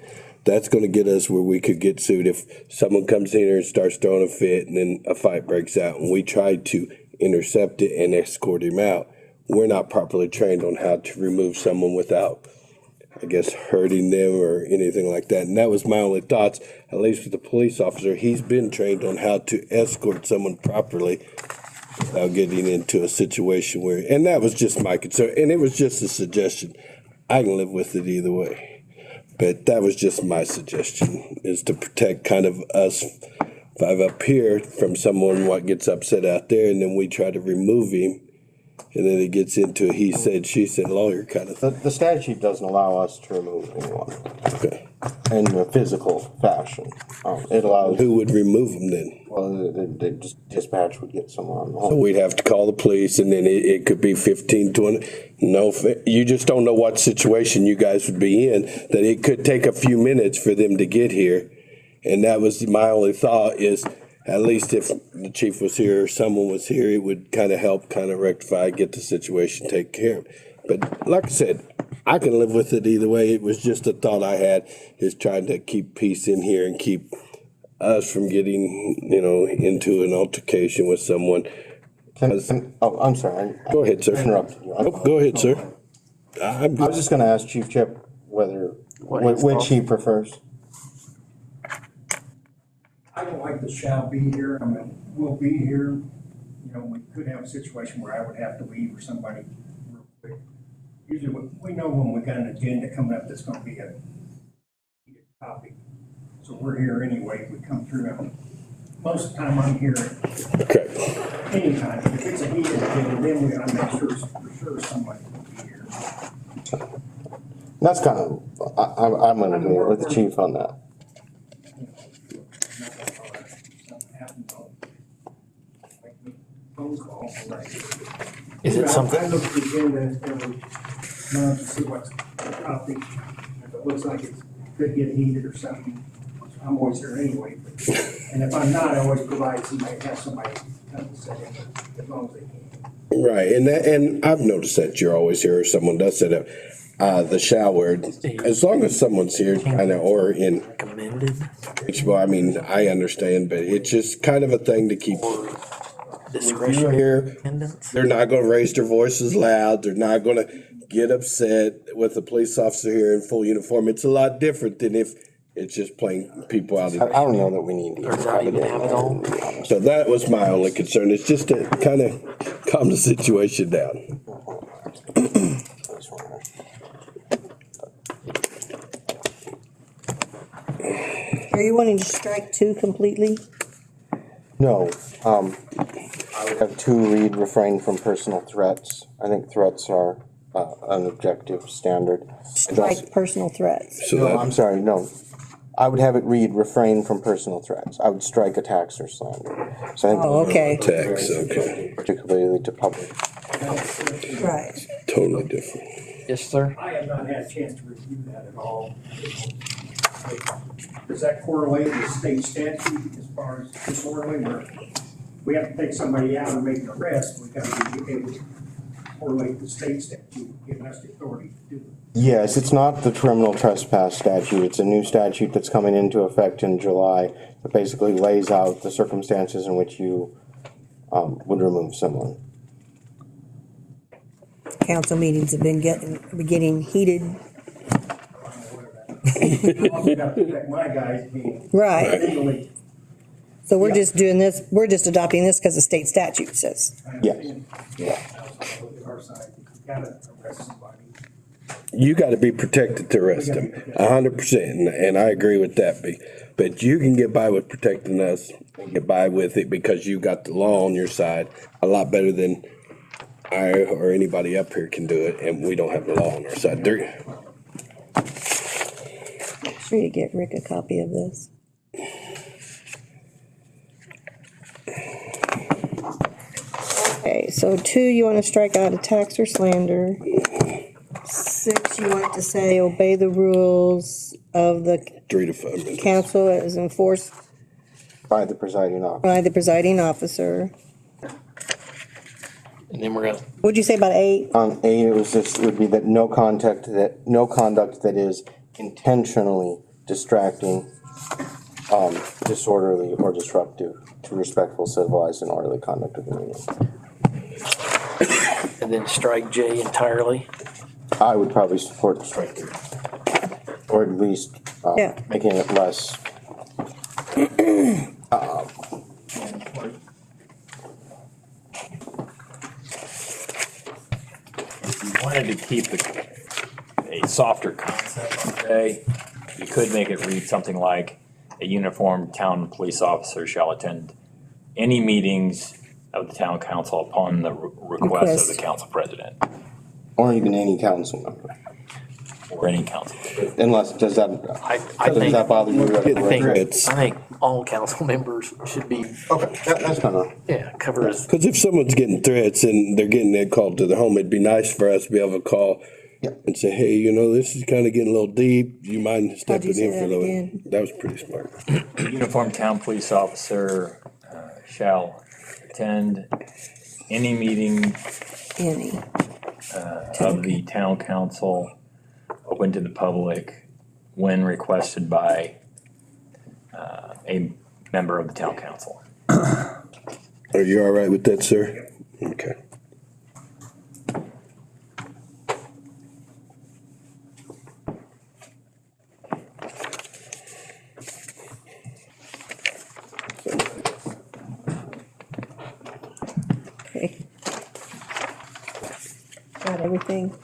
That's going to get us where we could get sued if someone comes in here and starts throwing a fit and then a fight breaks out and we try to intercept it and escort him out. We're not properly trained on how to remove someone without, I guess, hurting them or anything like that. And that was my only thoughts, at least with the police officer. He's been trained on how to escort someone properly without getting into a situation where, and that was just my concern. And it was just a suggestion. I can live with it either way. But that was just my suggestion, is to protect kind of us five up here from someone what gets upset out there, and then we try to remove him. And then it gets into a he said, she said lawyer kind of thing. The statute doesn't allow us to remove anyone. Okay. In a physical fashion. It allows. Who would remove them then? Well, the dispatch would get someone on the So home. we'd have to call the police, and then it could be 15, 20. No, you just don't know what situation you guys would be in, that it could take a few minutes for them to get here. And that was my only thought, is at least if the chief was here or someone was here, it would kind of help kind of rectify, get the situation taken care of. But like I said, I can live with it either way. It was just a thought I had, is trying to keep peace in here and keep us from getting, you know, into an altercation with someone. I'm sorry. Go ahead, sir. Interrupted you. Go ahead, sir. I was just gonna ask Chief Chip which he prefers. I don't like the shall be here. I mean, we'll be here. You know, we could have a situation where I would have to leave or somebody real quick. Usually we know when we got an agenda coming up that's gonna be a heated topic. So we're here anyway. We come through. Most of the time I'm here. Okay. Anytime. If it's a heated agenda, then we gotta make sure for sure somebody will be here. That's kind of, I'm gonna agree with the chief on that. Phone call. Is it something? I look at the agenda every month to see what's the topic. If it looks like it could get heated or something, I'm always here anyway. And if I'm not, I always provide somebody, have somebody come to set in as long as they can. Right, and I've noticed that you're always here, or someone does set up. the shall word, as long as someone's here, kinda, or in, Recommended. which, well, I mean, I understand, but it's just kind of a thing to keep. Discretionary Here, attendance. they're not gonna raise their voices loud, they're not gonna get upset with a police officer here in full uniform. It's a lot different than if it's just plain people out. I don't know that we need to. Or not even have it all. So that was my only concern, it's just to kind of calm the situation down. Are you wanting to strike 2 completely? No, I would have 2 read refrain from personal threats. I think threats are an objective standard. Strike personal threats. So No, that, I'm sorry, no. I would have it read refrain from personal threats. I would strike attacks or slander. So I think Oh, okay. text, okay, particularly to public. Right. totally different. Yes, sir. I have not had a chance to review that at all. Does that correlate with state statute as far as disorderly, where we have to take somebody out and make an arrest, we gotta be able to correlate the state statute, giving us the authority to do it? Yes, it's not the criminal trespass statute. It's a new statute that's coming into effect in July that basically lays out the circumstances in which you would remove someone. Council meetings have been getting heated. Also gotta protect my guys being Right. legally. So we're just doing this, we're just adopting this because the state statute says. Yes. Yeah. Our side, you gotta arrest somebody. You gotta be protected to arrest them, 100%, and I agree with that, but you can get by with protecting us, and get by with it because you got the law on your side a lot better than I or anybody up here can do it, and we don't have the law on our side. Make sure you get Rick a copy of this. Okay, so 2, you want to strike out attacks or slander. 6, you want to say obey the rules of the 3 to 5 minutes. council as enforced By the presiding officer. by the presiding officer. And then we're gonna, What'd you say about 8? On 8, it would be that no conduct that is intentionally distracting, disorderly or disruptive to respectful, civilized, and orderly conduct of the meeting. and then strike J entirely. I would probably support the striking, or at least Yeah. making it less. If you wanted to keep a softer concept on J, you could make it read something like, a uniformed town police officer shall attend any meetings of the town council upon the request of the council president, Or even any council member, or any council. unless, does that bother you? I think all council members should be, Okay, that's fine. yeah, covered as. Because if someone's getting threats and they're getting that called to their home, it'd be nice for us to be able to call and say, hey, this is kind of getting a little deep. Do you mind stepping say in for a that little? again? That was pretty smart. Uniformed town police officer shall attend any meeting Any. of the town council open to the public when requested by a member of the town council. Are you all right with that, sir? Okay. Okay. Got everything?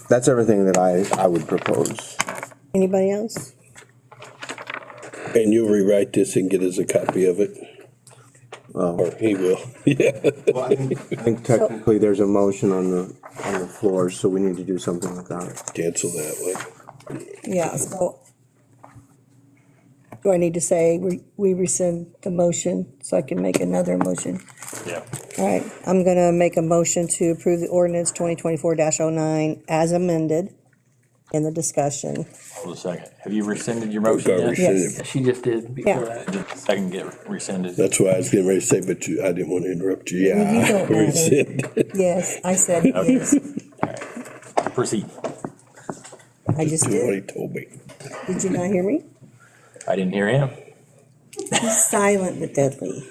That's everything that I would propose. Anybody else? And you'll rewrite this and get us a copy of it? Or he will, yeah. I think technically there's a motion on the floor, so we need to do something with that. Cancel that one. Yeah, so do I need to say we rescind the motion so I can make another motion? Yeah. All right, I'm gonna make a motion to approve the ordinance 2024-09 as amended in the discussion. Hold a second. Have you rescinded your motion Okay, yet? rescind Yes. it. She just did before Yeah. that. Did the second get rescinded? That's why I was getting ready to say, but I didn't want to interrupt you. You don't Yeah. matter. Rescind. Yes, I said yes. Proceed. I just Do what he did. told me. Did you not hear me? I didn't hear him. He's silent but deadly.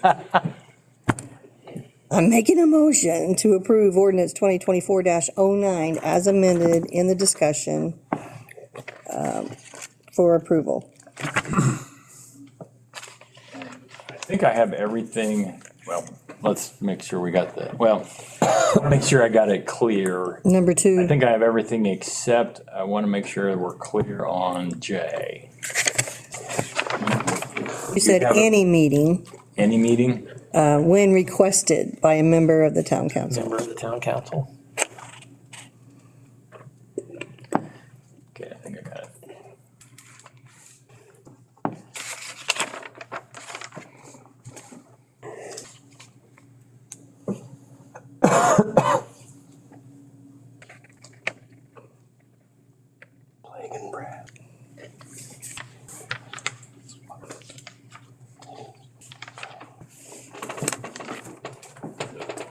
I'm making a motion to approve ordinance 2024-09 as amended in the discussion for approval. I think I have everything, well, let's make sure we got the, well, I want to make sure I got it clear. Number I 2, think I have everything except I want to make sure we're clear on J. you said have a- any meeting Any meeting? when requested by a member of the town council. Member of the town council. Okay, I think I got it. Playing Brad.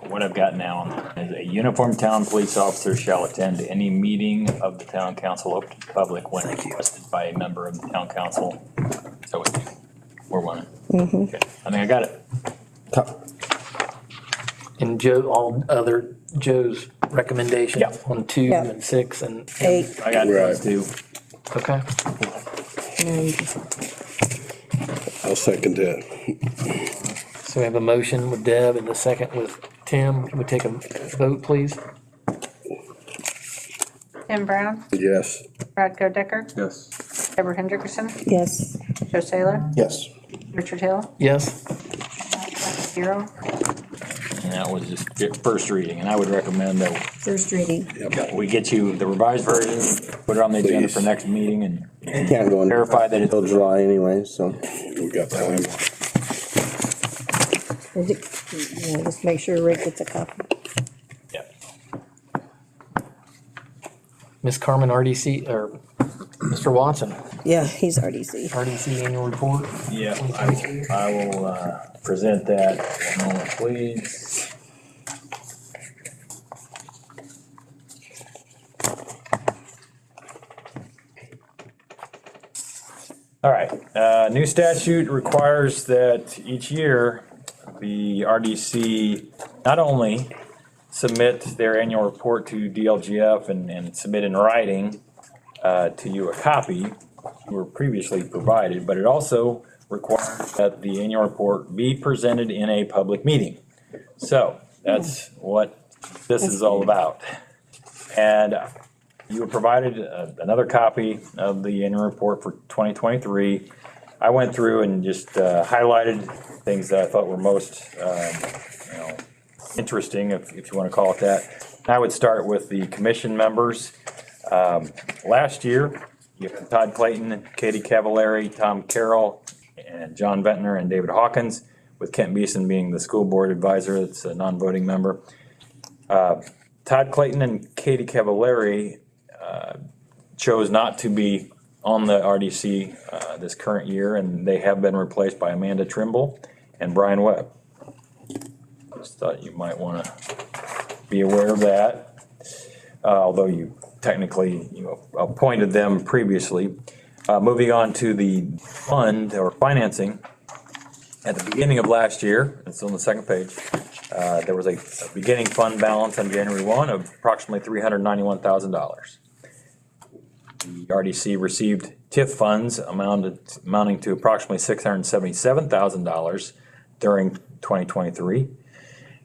What I've got now is a uniformed town police officer shall attend any meeting of the town council open to the public when requested by a member of the town council. So we're one. Okay, I think I got it. And Joe, all other Joe's recommendations Yeah. on 2 Yeah. and 6 and. 8. I got those too. Okay. I'll second that. So we have a motion with Deb and the second with Tim. Can we take a vote, please? Tim Brown, Yes. Brad Decker, Yes. Deborah Hendrickson, Yes. Joe Saylor, Yes. Richard Hill, Yes. 0. And that was just first reading, and I would recommend that First reading. we get you the revised version, put it on the agenda for Please. next meeting and Can't go verify that it's. until July anyway, so. We got time. Yeah, just make sure Rick gets a copy. Miss Carmen, RDC, or Mr. Watson, Yeah, he's RDC. RDC annual report. Yeah, I will present that. One moment, please. All right, new statute requires that each year the RDC not only submit their annual report to DLGF and submit in writing to you a copy you were previously provided, but it also requires that the annual report be presented in a public meeting. So that's what this is all about. And you were provided another copy of the annual report for 2023. I went through and just highlighted things that I thought were most interesting, if you want to call it that. I would start with the commission members. Last year, you had Todd Clayton, Katie Cavallari, Tom Carroll, and John Ventnor and David Hawkins, with Kent Beeson being the school board advisor. That's a non-voting member. Todd Clayton and Katie Cavallari chose not to be on the RDC this current year, and they have been replaced by Amanda Trimble and Brian Webb. Just thought you might want to be aware of that, although you technically appointed them previously. Moving on to the fund or financing, at the beginning of last year, it's on the second page, there was a beginning fund balance on January 1 of approximately $391,000. The RDC received TIF funds amounting to approximately $677,000 during 2023.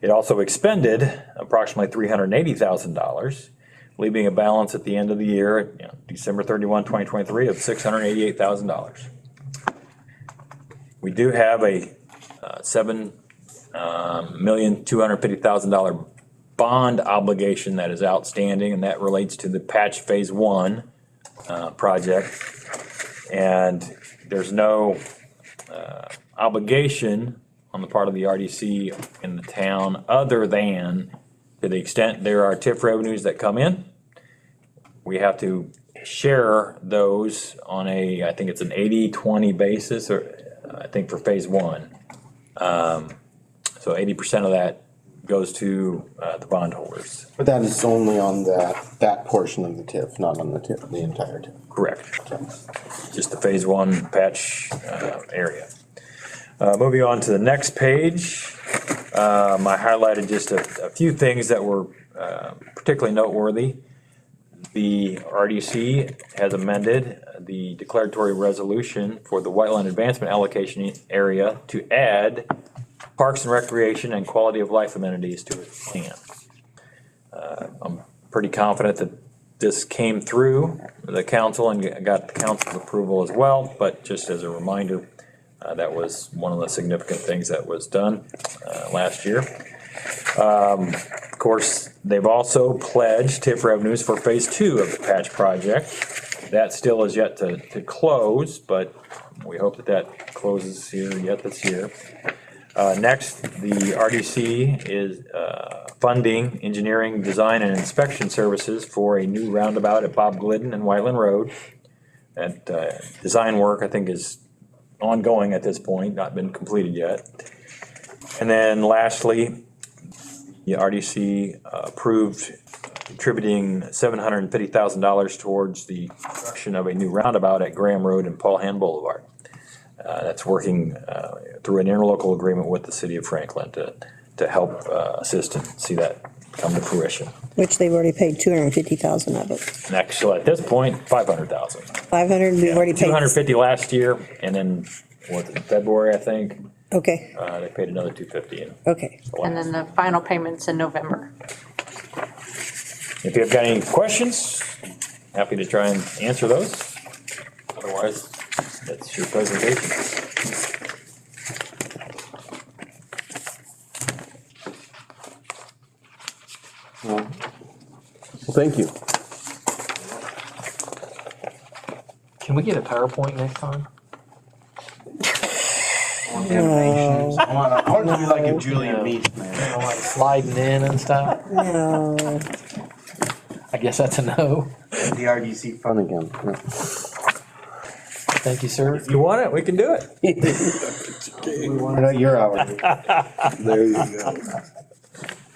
It also expended approximately $380,000, leaving a balance at the end of the year, December 31, 2023, of $688,000. We do have a $7,250,000 bond obligation that is outstanding, and that relates to the Patch Phase 1 project. And there's no obligation on the part of the RDC in the town, other than to the extent there are TIF revenues that come in, we have to share those on I think it's an 80-20 basis, or I think for Phase 1. So 80% of that goes to the bondholders. But that is only on that portion of the TIF, not on the entire TIF. Correct. Just the phase one patch area. Moving on to the next page, I highlighted just a few things that were particularly noteworthy. The RDC has amended the declaratory resolution for the Whiteland Advancement Allocation Area to add parks and recreation and quality of life amenities to its plan. I'm pretty confident that this came through the council and got the council's approval as well, but just as a reminder, that was one of the significant things that was done last year. Of course, they've also pledged TIF revenues for phase 2 of the patch project. That still is yet to close, but we hope that that closes here yet this year. Next, the RDC is funding engineering, design, and inspection services for a new roundabout at Bob Glidden and Whiteland Road. That design work, I think, is ongoing at this point, not been completed yet. And then lastly, the RDC approved contributing $750,000 towards the construction of a new roundabout at Graham Road and Paul Hand Boulevard. That's working through an interlocal agreement with the city of Franklin to help assist and see that come to fruition. Which they've already paid 250,000 of it. And actually, at this point, 500,000. 500, we've already paid. 250 last year, and then, what, in February, I think, Okay, they paid another 250 in. okay. And then the final payment's in November. If you've got any questions, happy to try and answer those. Otherwise, that's your presentation. Well, thank you. Can we get a PowerPoint next time? No, I want to be like if Julia meets, man. You know, like sliding in and stuff? no. I guess that's a no. The RDC fun again. Thank you, sir. If you want it, we can do it. We want to know your hours. There you go.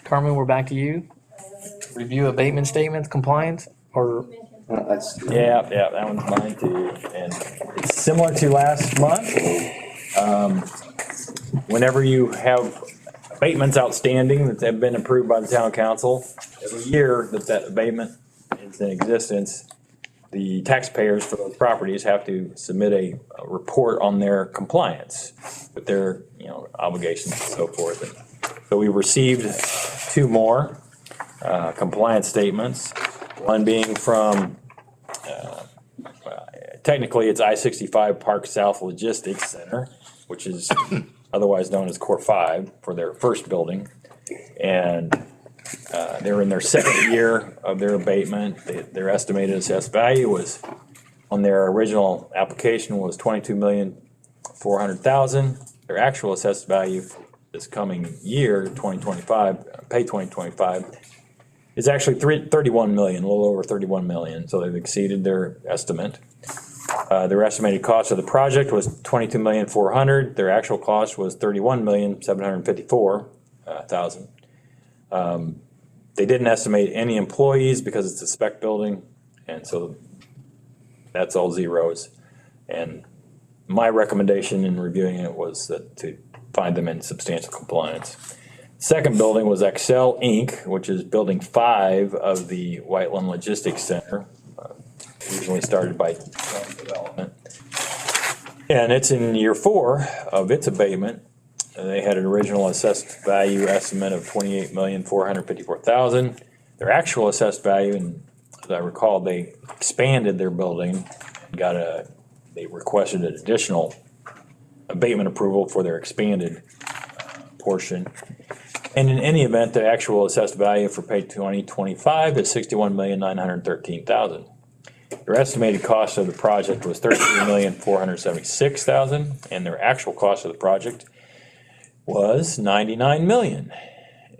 Carmen, we're back to you. Review abatement statements, compliance, or That's Yeah, that one's mine too. And it's similar to last month. Whenever you have abatements outstanding that have been approved by the town council, every year that abatement is in existence, the taxpayers for those properties have to submit a report on their compliance with their, obligations and so forth. And so we received two more compliance statements, one being from technically it's I-65 Park South Logistics Center, which is otherwise known as Core 5 for their first building. And they're in their second year of their abatement. Their estimated assessed value was, on their original application, was $22,400,000. Their actual assessed value for this coming year, 2025, pay 2025, is actually 31 million, a little over 31 million. So they've exceeded their estimate. Their estimated cost of the project was $22,400,000. Their actual cost was $31,754,000. They didn't estimate any employees because it's a spec building, and so that's all zeros. And my recommendation in reviewing it was that to find them in substantial compliance. Second building was Excel Inc., which is building 5 of the Whiteland Logistics Center, originally started by Development. And it's in year 4 of its abatement. They had an original assessed value estimate of $28,454,000. Their actual assessed value, and as I recall, they expanded their building, they requested an additional abatement approval for their expanded portion. And in any event, the actual assessed value for pay 2025 is $61,913,000. Their estimated cost of the project was $33,476,000, and their actual cost of the project was $99 million.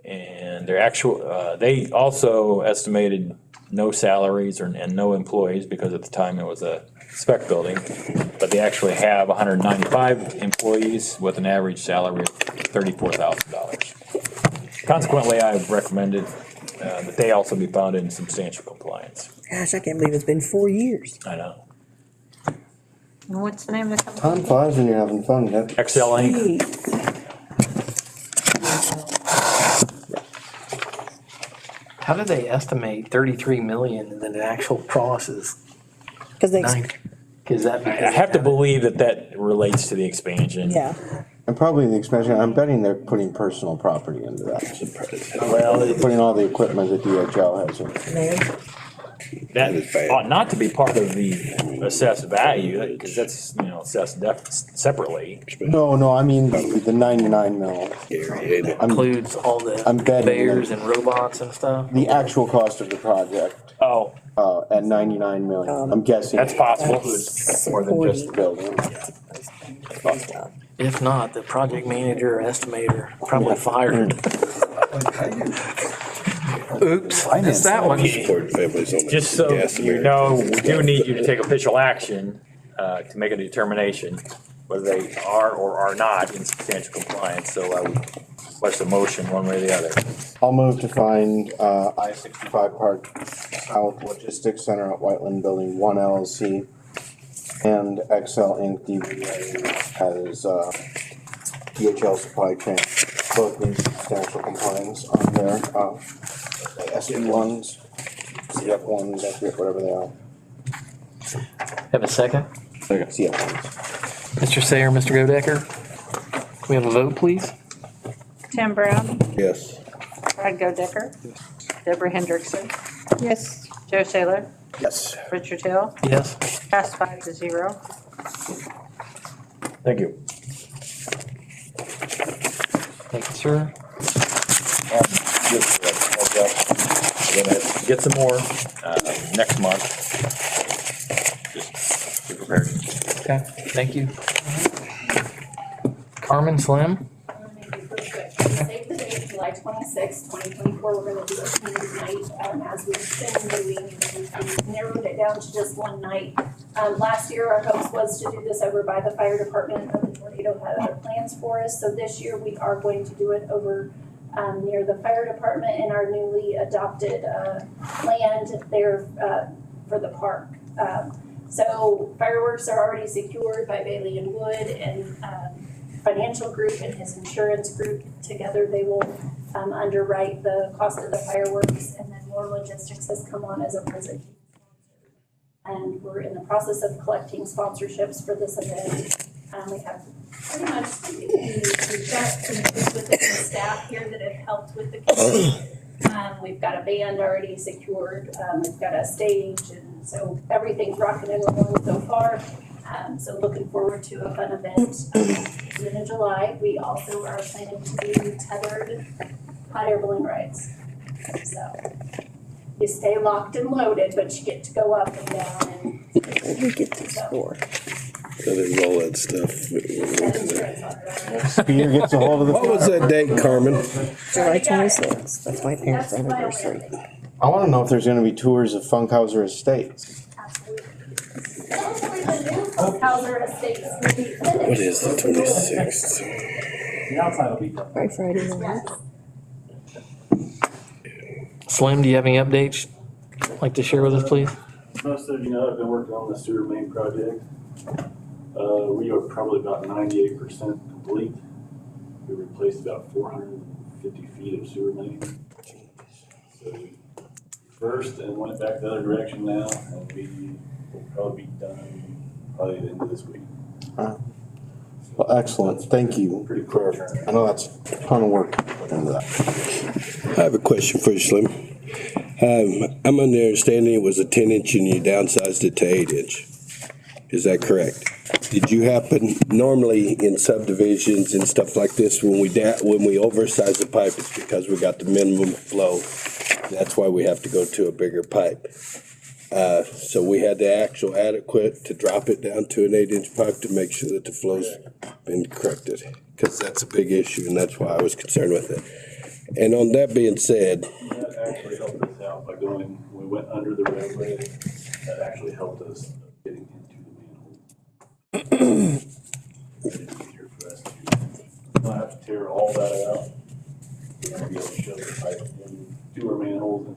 And their actual, they also estimated no salaries and no employees because at the time it was a spec building, but they actually have 195 employees with an average salary of $34,000. Consequently, I've recommended that they also be found in substantial compliance. Gosh, I can't believe it's been 4 years. I know. And what's the name of the company? Time flies when you're having fun, Deb. Excel Inc. How did they estimate 33 million and then the actual cost is Because they, 9? Is that? I have to believe that relates to the expansion. yeah. And probably the expansion, I'm betting they're putting personal property into that. Well, They're putting all the equipment that DHL has in. Man, that ought not to be part of the assessed value, because that's, assessed separately. No, I mean the 99 mil. Includes all the I'm betting conveyors that- and robots and stuff? The actual cost of the project, Oh, at 99 million, I'm guessing. that's possible. It's More than just, building. If not, the project manager or estimator probably fired. Oops, I missed that one. Support families on just so gas you know, we do need you to take official action to make a determination whether they are or are not in substantial compliance. So I would request a motion one way or the other. I'll move to find I-65 Park South Logistics Center at Whiteland Building 1 LLC and XL Inc. DBA as DHL Supply Chain, both in substantial compliance on their SB1s, CF1s, whatever they are. Have a second? CF1s. Mr. Sayer, Mr. Godecker? Can we have a vote, please? Tim Brown, Yes. Brad Godecker, Deborah Hendrickson, yes. Joe Saylor, Yes. Richard Hill, Yes. passed 5-0. Thank you. Thank you, sir. We're gonna get some more next month. Just be prepared. Okay, thank you. Carmen Slim? Save the date, July 26th, 2024, we're gonna do a community night, as we've been doing, we've narrowed it down to just one night. Last year, our hopes was to do this over by the fire department, but the tornado had other plans for us, so this year we are going to do it over near the fire department in our newly adopted land there for the park. So fireworks are already secured by Bailey and Wood and financial group and his insurance group. Together they will underwrite the cost of the fireworks, and then More Logistics has come on as a present. And we're in the process of collecting sponsorships for this event. We have pretty much, we've got some with the staff here that have helped with the community. We've got a band already secured, we've got a stage, and so everything's rocking and rolling so far. So looking forward to a fun event. Then in July, we also are planning to do tethered hot air balloon rides. So you stay locked and loaded, but you get to go up and down and. Let me get this for. I didn't roll that stuff. Spear gets a hold of the. What was that date, Carmen? July 26th, that's my parents' anniversary. I wanna know if there's gonna be tours of Funkhauser Estates. Hopefully the new Funkhauser Estates will be finished. What is the 26th? The outside will be done. By Friday night. Slim, do you have any updates you'd like to share with us, please? Most of you know, I've been working on the sewer main project. We are probably about 98% complete. We replaced about 450 feet of sewer main. So we first and went back the other direction now, and we will probably be done probably the end of this week. Well, excellent, thank you. Pretty quick turnaround. I know that's a ton of work put into that. I have a question for you, Slim. I'm under the understanding it was a 10-inch and you downsized it to 8-inch. Is that correct? Did you happen, normally in subdivisions and stuff like this, when we oversize the pipe, it's because we got the minimum flow. That's why we have to go to a bigger pipe. So we had the actual adequate to drop it down to an 8-inch pipe to make sure that the flow's been corrected. Because that's a big issue, and that's why I was concerned with it. And on that being said. That actually helped us out by we went under the roadway. That actually helped us getting into the manhole. It's easier for us to not have to tear all that out. We're gonna be able to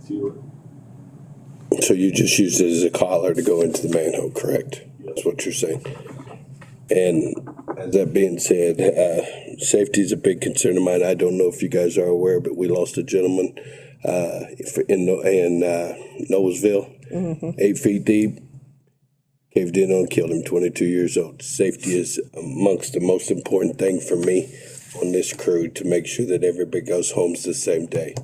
sealer. So you just use it as a collar to go into the manhole, correct? That's what you're saying. And as that being said, safety is a big concern of mine. I don't know if you guys are aware, but we lost a gentleman in Noblesville, 8 feet deep, caved in on, killed him, 22 years old. Safety is amongst the most important thing for me on this crew, to make sure that everybody goes home the same day.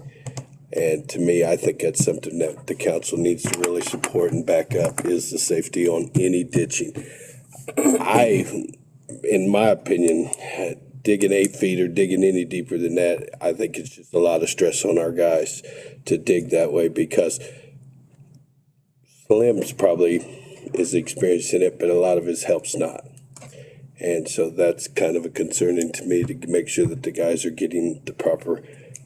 And to me, I think that's something that the council needs to really support and back up, is the safety on any ditching. In my opinion, digging 8 feet or digging any deeper than that, I think it's just a lot of stress on our guys to dig that way, because Slim's probably is experiencing it, but a lot of his help's not. And so that's kind of a concerning to me, to make sure that the guys are getting the proper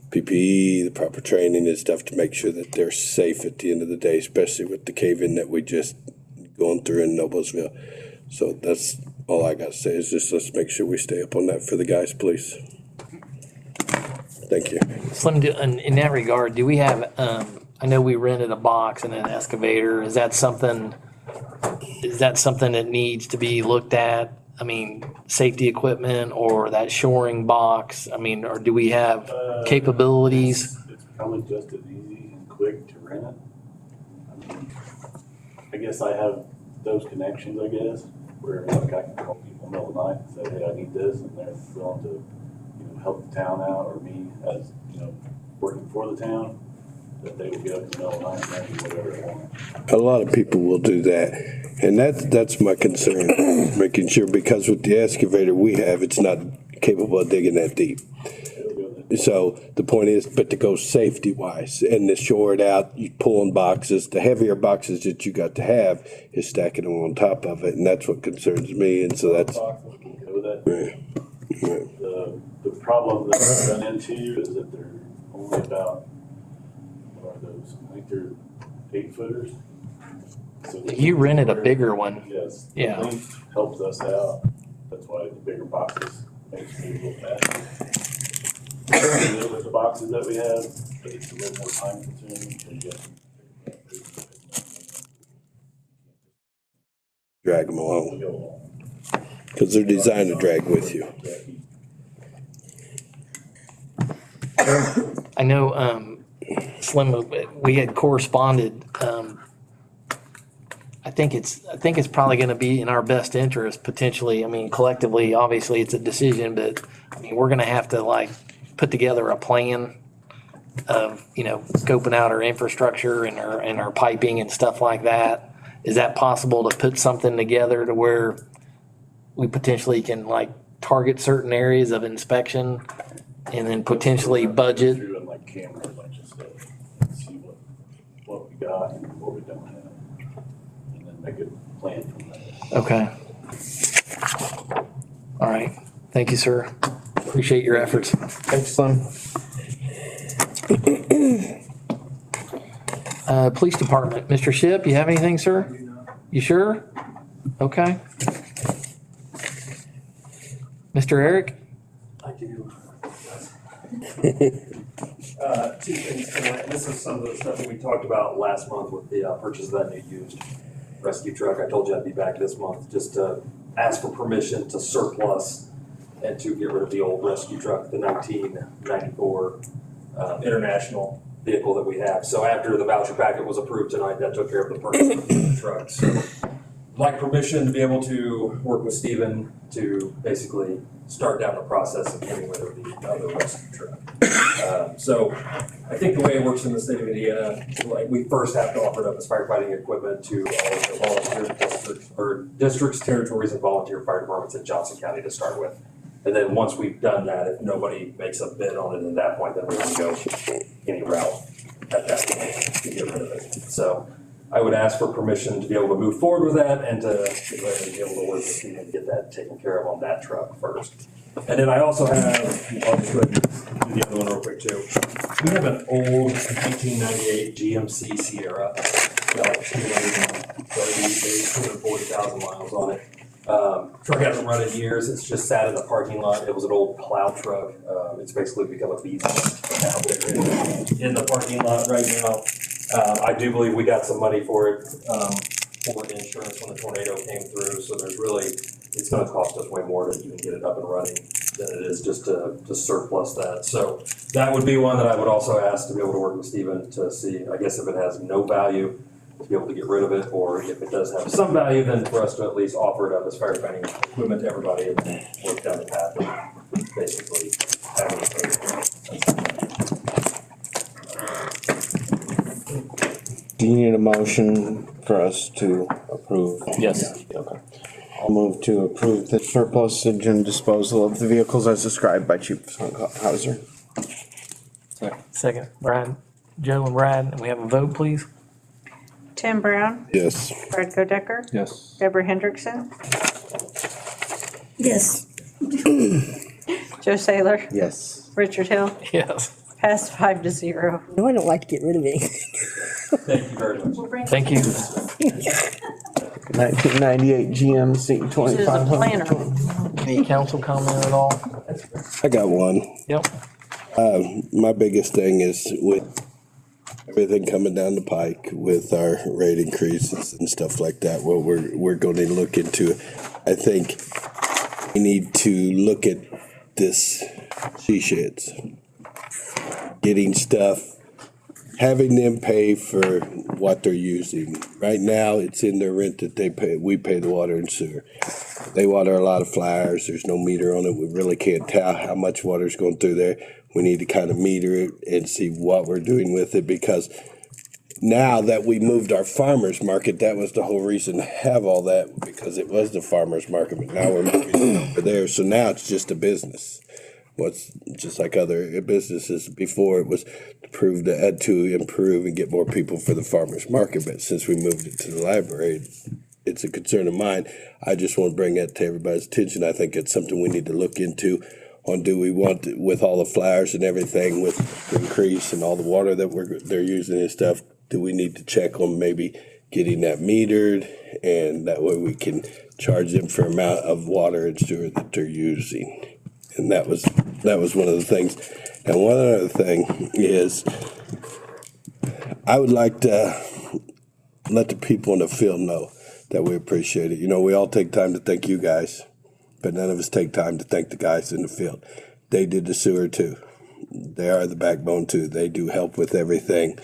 PPE, the proper training and stuff, to make sure that they're safe at the end of the day, especially with the cave-in that we just going through in Noblesville. So that's all I got to say, is just let's make sure we stay up on that for the guys, please. Thank you. Slim, in that regard, do we have, I know we rented a box and an excavator. Is that something that needs to be looked at? I mean, safety equipment or that shoring box? I mean, or do we have capabilities? It's probably just as easy and quick to rent it. I mean, I guess I have those connections, I guess, where like I can call people in the middle of the night and say, hey, I need this, and they're willing to, help the town out, or me as, working for the town, that they will get up in the middle of the night and do whatever they want. A lot of people will do that, and that's my concern, making sure, because with the excavator we have, it's not capable of digging that deep. So the point is, but to go safety wise and to shore it out, you pulling boxes, the heavier boxes that you got to have is stacking them on top of it, and that's what concerns me. And so that's The problem that I've run into is that they're only about, what are those? I think they're 8-footers. So You rented a bigger one. Yes. Yeah. The length helps us out. That's why the bigger boxes makes me look bad. With the boxes that we have, but it's a little more time consuming. So you get drag them along, because they're designed to drag with you. I know, Slim, we had corresponded, I think it's probably gonna be in our best interest potentially. I mean, collectively, obviously it's a decision, but I mean, we're gonna have to put together a plan of, scoping out our infrastructure and our piping and stuff like that. Is that possible to put something together to where we potentially can target certain areas of inspection and then potentially budget? through and camera a bunch of stuff and see what we got and what we don't have, and then make a plan from there. Okay. All right. Thank you, sir. Appreciate your efforts. Thanks, Slim. Police Department, Mr. Ship, you have anything, sir? You sure? Okay. Mr. Eric? I do. Two things tonight, and this is some of the stuff that we talked about last month with the purchase of that new used rescue truck. I told you I'd be back this month just to ask for permission to surplus and to get rid of the old rescue truck, the 1994 International vehicle that we have. So after the voucher packet was approved tonight, that took care of the purchase of the truck. So I'd like permission to be able to work with Stephen to basically start down the process of getting rid of the other rescue truck. So I think the way it works in the state of Indiana, we first have to offer it up as firefighting equipment to all of the volunteer districts, territories, and volunteer fire departments in Johnson County to start with. And then once we've done that, if nobody makes a bid on it at that point, then we can go any route at that point to get rid of it. So I would ask for permission to be able to move forward with that and to be able to work with Steve and get that taken care of on that truck first. And then I also have, I'll just go ahead and do the other one real quick too. We have an old 1998 GMC Sierra, got 240,000 miles on it. Truck hasn't run in years. It's just sat in the parking lot. It was an old plow truck. It's basically become a beast out there in the parking lot right now. I do believe we got some money for it, for insurance when the tornado came through, so there's really, it's gonna cost us way more to even get it up and running than it is just to surplus that. So that would be one that I would also ask to be able to work with Stephen to see, I guess if it has no value, to be able to get rid of it, or if it does have some value, then for us to at least offer it up as firefighting equipment to everybody and then work down the path of basically having it paid. Do you need a motion for us to approve? Yes. Okay. I'll move to approve the surplusage and disposal of the vehicles as described by Chief Hauser. Second, Brian, Joe and Brad, and we have a vote, please. Tim Brown, Yes. Fred Godecker, Yes. Deborah Hendrickson, Yes. Joe Saylor, Yes. Richard Hill, Yes. passed 5-0. No, I don't like to get rid of anything. Thank you very much. Thank you. 1998 GMC This is a 2500. planner. Any council comment at all? I got one. Yep. My biggest thing is with everything coming down the pike with our rate increases and stuff like that, what we're going to look into. I think we need to look at this she sheds. Getting stuff, having them pay for what they're using. Right now, it's in their rent that they pay, we pay the water and sewer. They water a lot of flowers, there's no meter on it, we really can't tell how much water's going through there. We need to kind of meter it and see what we're doing with it, because now that we moved our farmer's market, that was the whole reason to have all that, because it was the farmer's market, but now we're moving it over there, so now it's just a business. What's just like other businesses before, it was to improve and get more people for the farmer's market, but since we moved it to the library, it's a concern of mine. I just want to bring that to everybody's attention. I think it's something we need to look into on, do we want, with all the flowers and everything, with the increase and all the water that they're using and stuff, do we need to check on maybe getting that metered, and that way we can charge them for amount of water and sewer that they're using. And that was one of the things. And one other thing is, I would like to let the people in the field know that we appreciate it. You know, we all take time to thank you guys, but none of us take time to thank the guys in the field. They did the sewer too. They are the backbone too. They do help with everything.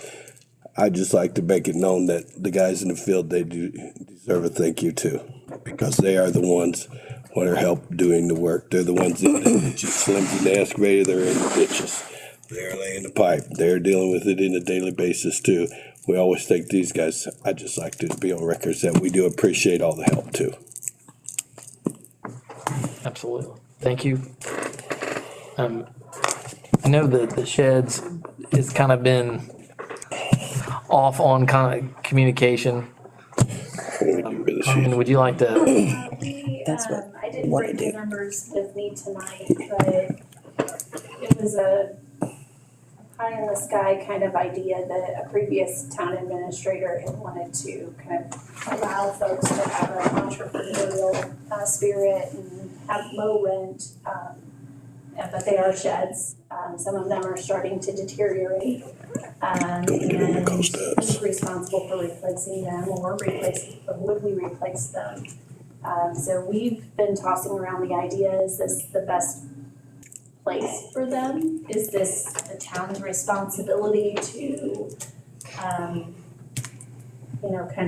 I'd just like to make it known that the guys in the field, they do deserve a thank you too, because they are the ones what are help doing the work. They're the ones in the ditches, flimsy, the excavator, they're in the ditches. They're laying the pipe. They're dealing with it on a daily basis too. We always thank these guys. I'd just like to be on records that we do appreciate all the help too. Absolutely. Thank you. I know that the sheds has kind of been off on kind of communication. Would you like to? That's what I didn't wanna bring do. the numbers with me tonight, but it was a pie in the sky kind of idea that a previous town administrator had wanted to kind of allow folks to have an entrepreneurial spirit and have low rent, but they are sheds. Some of them are starting to deteriorate. And who's responsible for replacing them, or would we replace them? So we've been tossing around the idea, is this the best place for them? Is this the town's responsibility to, kind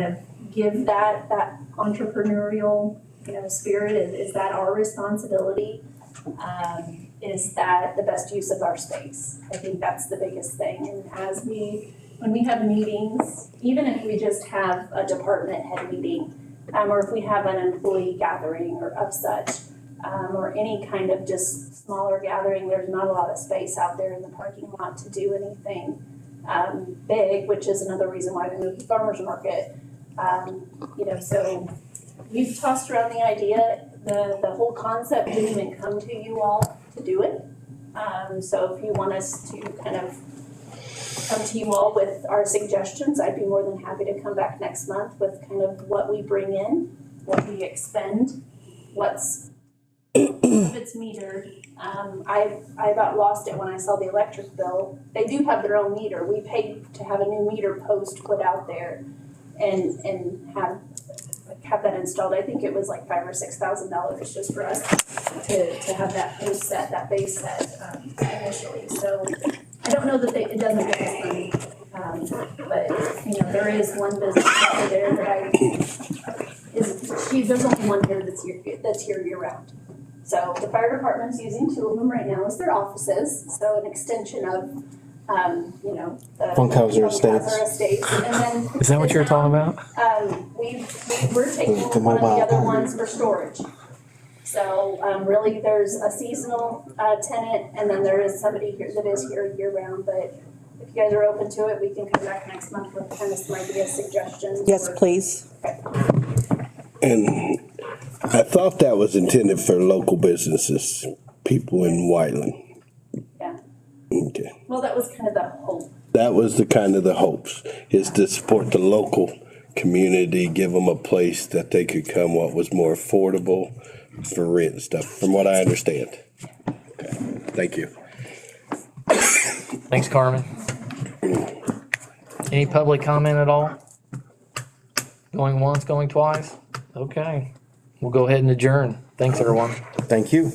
of give that entrepreneurial, spirit? Is that our responsibility? Is that the best use of our space? I think that's the biggest thing. And when we have meetings, even if we just have a department head meeting, or if we have an employee gathering or of such, or any kind of just smaller gathering, there's not a lot of space out there in the parking lot to do anything big, which is another reason why we moved to farmers market. So we've tossed around the idea. The whole concept didn't even come to you all to do it. So if you want us to kind of come to you all with our suggestions, I'd be more than happy to come back next month with kind of what we bring in, what we expend, if it's metered. I about lost it when I saw the electric bill. They do have their own meter. We paid to have a new meter post put out there and have that installed. I think it was like $5,000 or $6,000 just for us to have that post set, that base set, initially. So I don't know that it doesn't get us money. But, you know, there is one business out there that there's only one here that's here year round. So the fire department's using 2 of them right now as their offices, so an extension of, you know, the Funkhauser Estates. Estates. And then. Is that what you were talking about? We're taking The one of the mobile other home. ones for storage. So, really, there's a seasonal, tenant, and then there is somebody here that is here year round, but if you guys are open to it, we can come back next month with kind of some ideas, suggestions. Yes, or- please. And I thought that was intended for local businesses, people in Whiteland. Yeah. Okay. Well, that was kind of the hope. That was the hopes, is to support the local community, give them a place that they could come, what was more affordable for rent and stuff, from what I understand. Okay, thank you. Thanks, Carmen. Any public comment at all? Going once, going twice? Okay, we'll go ahead and adjourn. Thanks, everyone. Thank you.